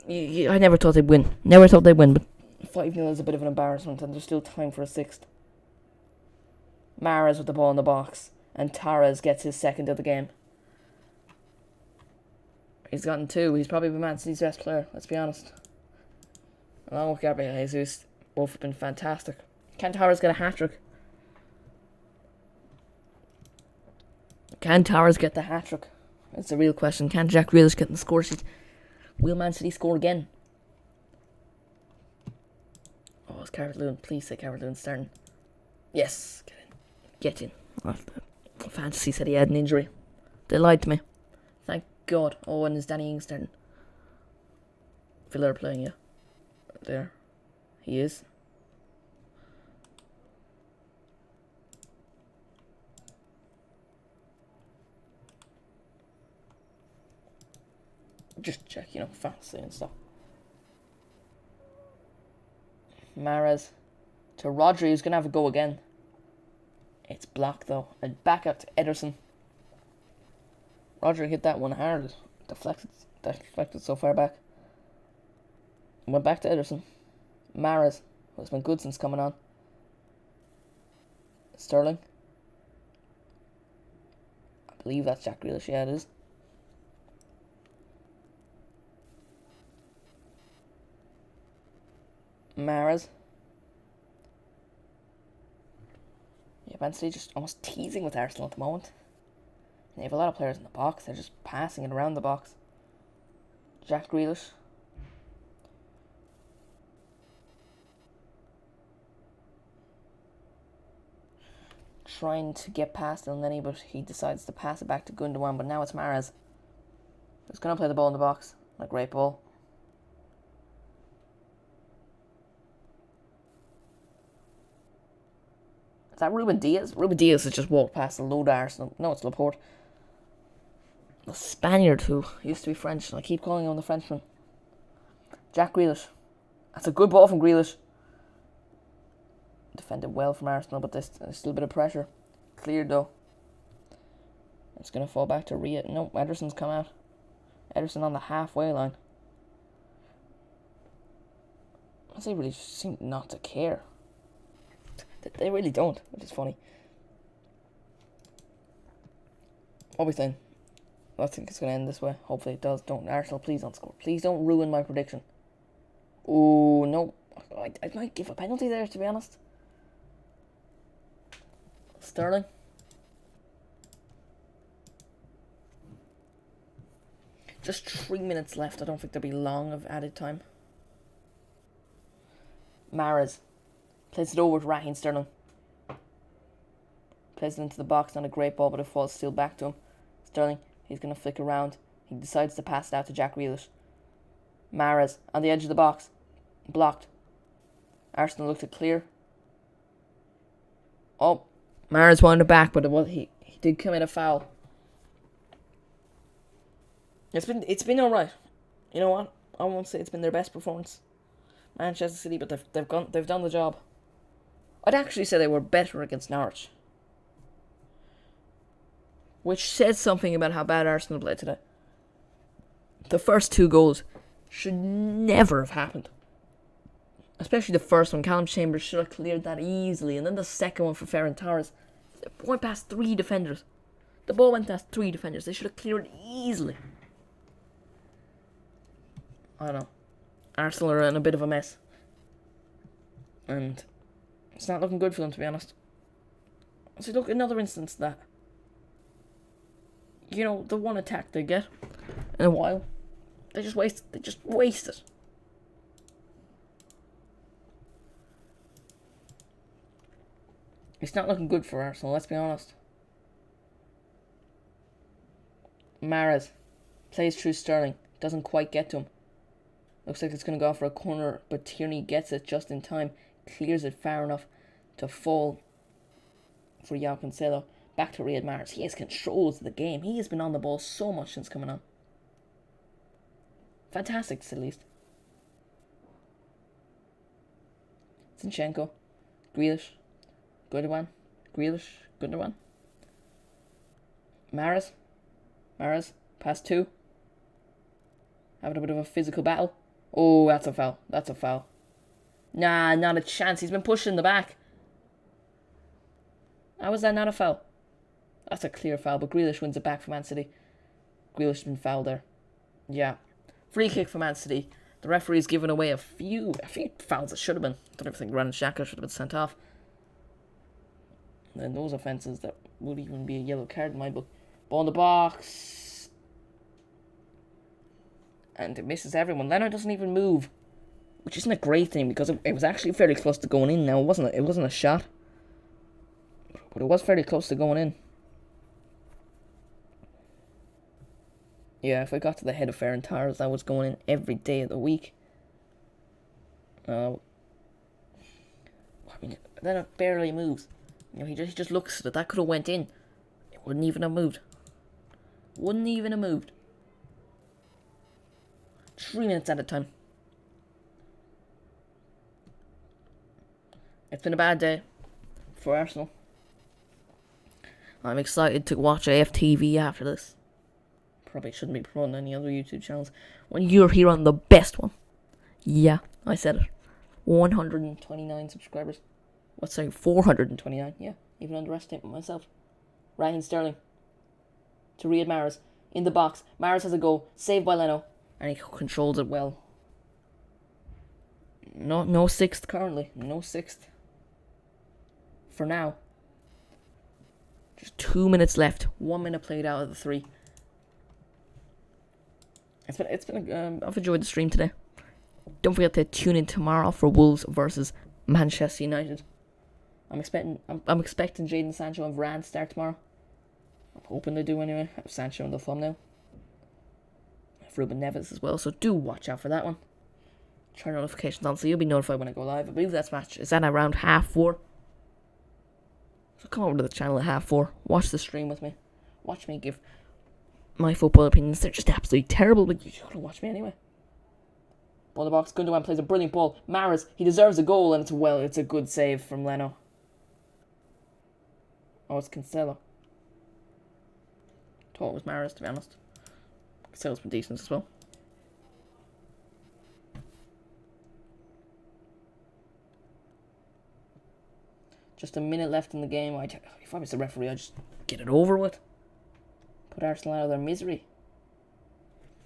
I never thought they'd win. But 5-0 is a bit of an embarrassment, and there's still time for a sixth. Mahrez with the ball in the box, and Torres gets his second of the game. He's gotten 2. He's probably been Man City's best player, let's be honest. Along with Gabriel Jesus, both have been fantastic. Can Torres get a hat-trick? Can Torres get the hat-trick? That's the real question. Can Jack Grealish get in the score sheet? Will Man City score again? Oh, it's Calvert-Lewin. Please say Calvert-Lewin's starting. Yes, get in. Oh, Fantasy said he had an injury. They lied to me. Thank God. Oh, and is Danny Ings starting? Villa are playing you. There. He is. Just check, fantasy and stuff. Mahrez to Rodri, who's going to have a go again. It's blocked, though. And back up to Ederson. Rodri hit that one hard. Deflected so far back. Went back to Ederson. Mahrez, who's been good since coming on. Sterling. I believe that's Jack Grealish. Yeah, it is. Mahrez. Yeah, Man City just almost teasing with Arsenal at the moment. They have a lot of players in the box. They're just passing it around the box. Jack Grealish. Trying to get past Elneny, but he decides to pass it back to Gundogan. But now it's Mahrez, who's going to play the ball in the box. A great ball. Is that Ruben Diaz? Ruben Diaz has just walked past the load of Arsenal. No, it's Laporte. The Spaniard who used to be French. I keep calling him the Frenchman. Jack Grealish. That's a good ball from Grealish. Defended well from Arsenal, but there's still a bit of pressure. Cleared though. It's going to fall back to Rhea. No, Ederson's come out. Ederson on the halfway line. They really just seem not to care. They really don't, which is funny. What are we saying? I think it's going to end this way. Hopefully it does. Don't, Arsenal, please don't score. Please don't ruin my prediction. Oh, no. I might give a penalty there, to be honest. Sterling. Just 3 minutes left. I don't think there'll be long of added time. Mahrez plays it over to Raheem Sterling. Plays it into the box. Not a great ball, but it falls still back to him. Sterling, he's going to flick around. He decides to pass it out to Jack Grealish. Mahrez on the edge of the box. Blocked. Arsenal looked to clear. Oh, Mahrez wanted it back, but he did commit a foul. It's been alright. You know what? I won't say it's been their best performance, Manchester City, but they've done the job. I'd actually say they were better against Norwich, which says something about how bad Arsenal played today. The first 2 goals should never have happened. Especially the first one. Callum Chambers should have cleared that easily. And then the second one for Ferran Torres. The ball went past 3 defenders. They should have cleared it easily. I don't know. Arsenal are in a bit of a mess. And it's not looking good for them, to be honest. So look, another instance that, you know, the one attack they get in a while, they just waste it. It's not looking good for Arsenal, let's be honest. Mahrez plays through Sterling. Doesn't quite get to him. Looks like it's going to go for a corner, but Tierney gets it just in time. Clears it far enough to fall for João Cancelo. Back to Riyad Mahrez. He has control of the game. He has been on the ball so much since coming on. Fantastic, at least. Zinchenko. Grealish. Gundogan. Grealish. Gundogan. Mahrez. Pass 2. Having a bit of a physical battle. Oh, that's a foul. Nah, not a chance. He's been pushed in the back. How is that not a foul? That's a clear foul, but Grealish wins it back for Man City. Grealish has been fouled there. Yeah. Free kick for Man City. The referee's given away a few fouls that should have been. I don't even think Granit Xhaka should have been sent off. And those offences that would even be a yellow card in my book. Ball in the box. And it misses everyone. Leno doesn't even move. Which isn't a great thing because it was actually fairly close to going in now. It wasn't a shot. But it was fairly close to going in. Yeah, if I got to the head of Ferran Torres, that was going in every day of the week. I mean, then it barely moves. You know, he just looks at it. That could have went in. It wouldn't even have moved. 3 minutes at a time. It's been a bad day for Arsenal. I'm excited to watch AFTV after this. Probably shouldn't be promoting any other YouTube channels when you're here on the best one. Yeah, I said it. 129 subscribers. What's saying 429? Yeah, even underestimating myself. Raheem Sterling to Riyad Mahrez in the box. Mahrez has a goal, saved by Leno, and he controls it well. No sixth currently. No sixth. For now. Just 2 minutes left. 1 minute played out of the 3. I've enjoyed the stream today. Don't forget to tune in tomorrow for Wolves versus Manchester United. I'm expecting Jadon Sancho and Varane to start tomorrow. I'm hoping they do anyway. I have Sancho in the thumbnail. I have Ruben Neves as well, so do watch out for that one. Turn notifications on so you'll be notified when I go live. I believe that match is at around 4:30. So come over to the channel at 4:30. Watch the stream with me. Watch me give my football opinions. They're just absolutely terrible, but you're gonna watch me anyway. Ball in the box. Gundogan plays a brilliant ball. Mahrez, he deserves a goal, and it's a good save from Leno. Oh, it's Cancelo. Thought it was Mahrez, to be honest. Cancelo's been decent as well. Just a minute left in the game. If I was the referee, I'd just get it over with. Put Arsenal out of their misery.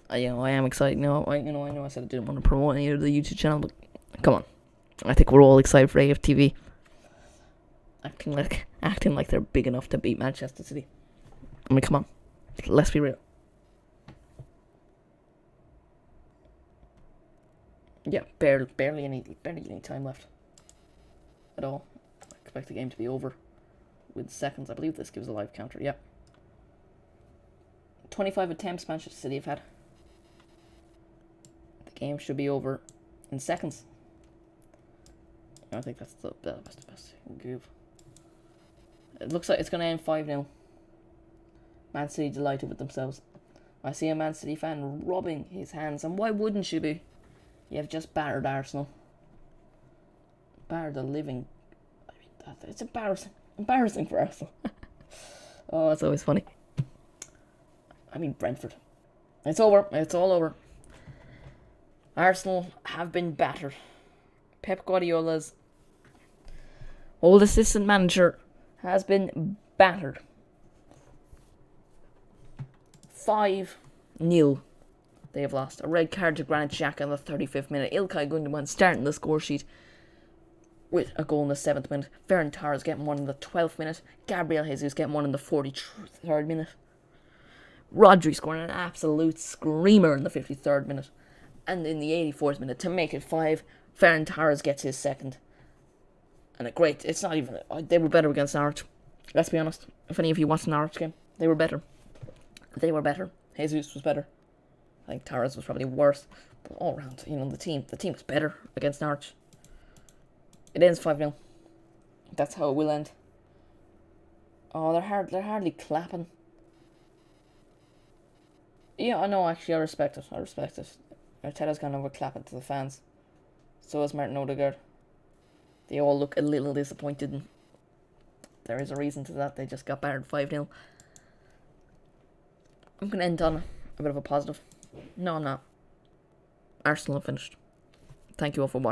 I am excited. I know I said I didn't want to promote any of the YouTube channel, but come on. I think we're all excited for AFTV. Acting like they're big enough to beat Manchester City. I mean, come on. Let's be real. Yeah, barely any time left at all. I expect the game to be over with seconds. I believe this gives a live counter. Yep. 25 attempts Manchester City have had. The game should be over in seconds. I think that's the best you can give. It looks like it's going to end 5-0. Man City delighted with themselves. I see a Man City fan rubbing his hands, and why wouldn't you be? You have just battered Arsenal. Battered the living... I mean, it's embarrassing. Embarrassing for Arsenal. Oh, it's always funny. I mean, Brentford. It's over. It's all over. Arsenal have been battered. Pep Guardiola's old assistant manager has been battered. 5-0. They have lost. A red card to Granit Xhaka in the 35th minute. Ilkay Gundogan starting the score sheet with a goal in the 7th minute. Ferran Torres getting one in the 12th minute. Gabriel Jesus getting one in the 43rd minute. Rodri scoring an absolute screamer in the 53rd minute. And in the 84th minute, to make it 5, Ferran Torres gets his second. And it's not even... They were better against Norwich. Let's be honest. If any of you watched the Norwich game, they were better. They were better. Jesus was better. I think Torres was probably worse. But all around, the team was better against Norwich. It ends 5-0. That's how it will end. Oh, they're hardly clapping. Yeah, I know, actually, I respect it. Arteta's gone over clapping to the fans. So is Martin Odegaard. They all look a little disappointed. And there is a reason to that. They just got battered 5-0. I'm going to end on a bit of a positive. No, I'm not. Arsenal have finished. Thank you all for watching.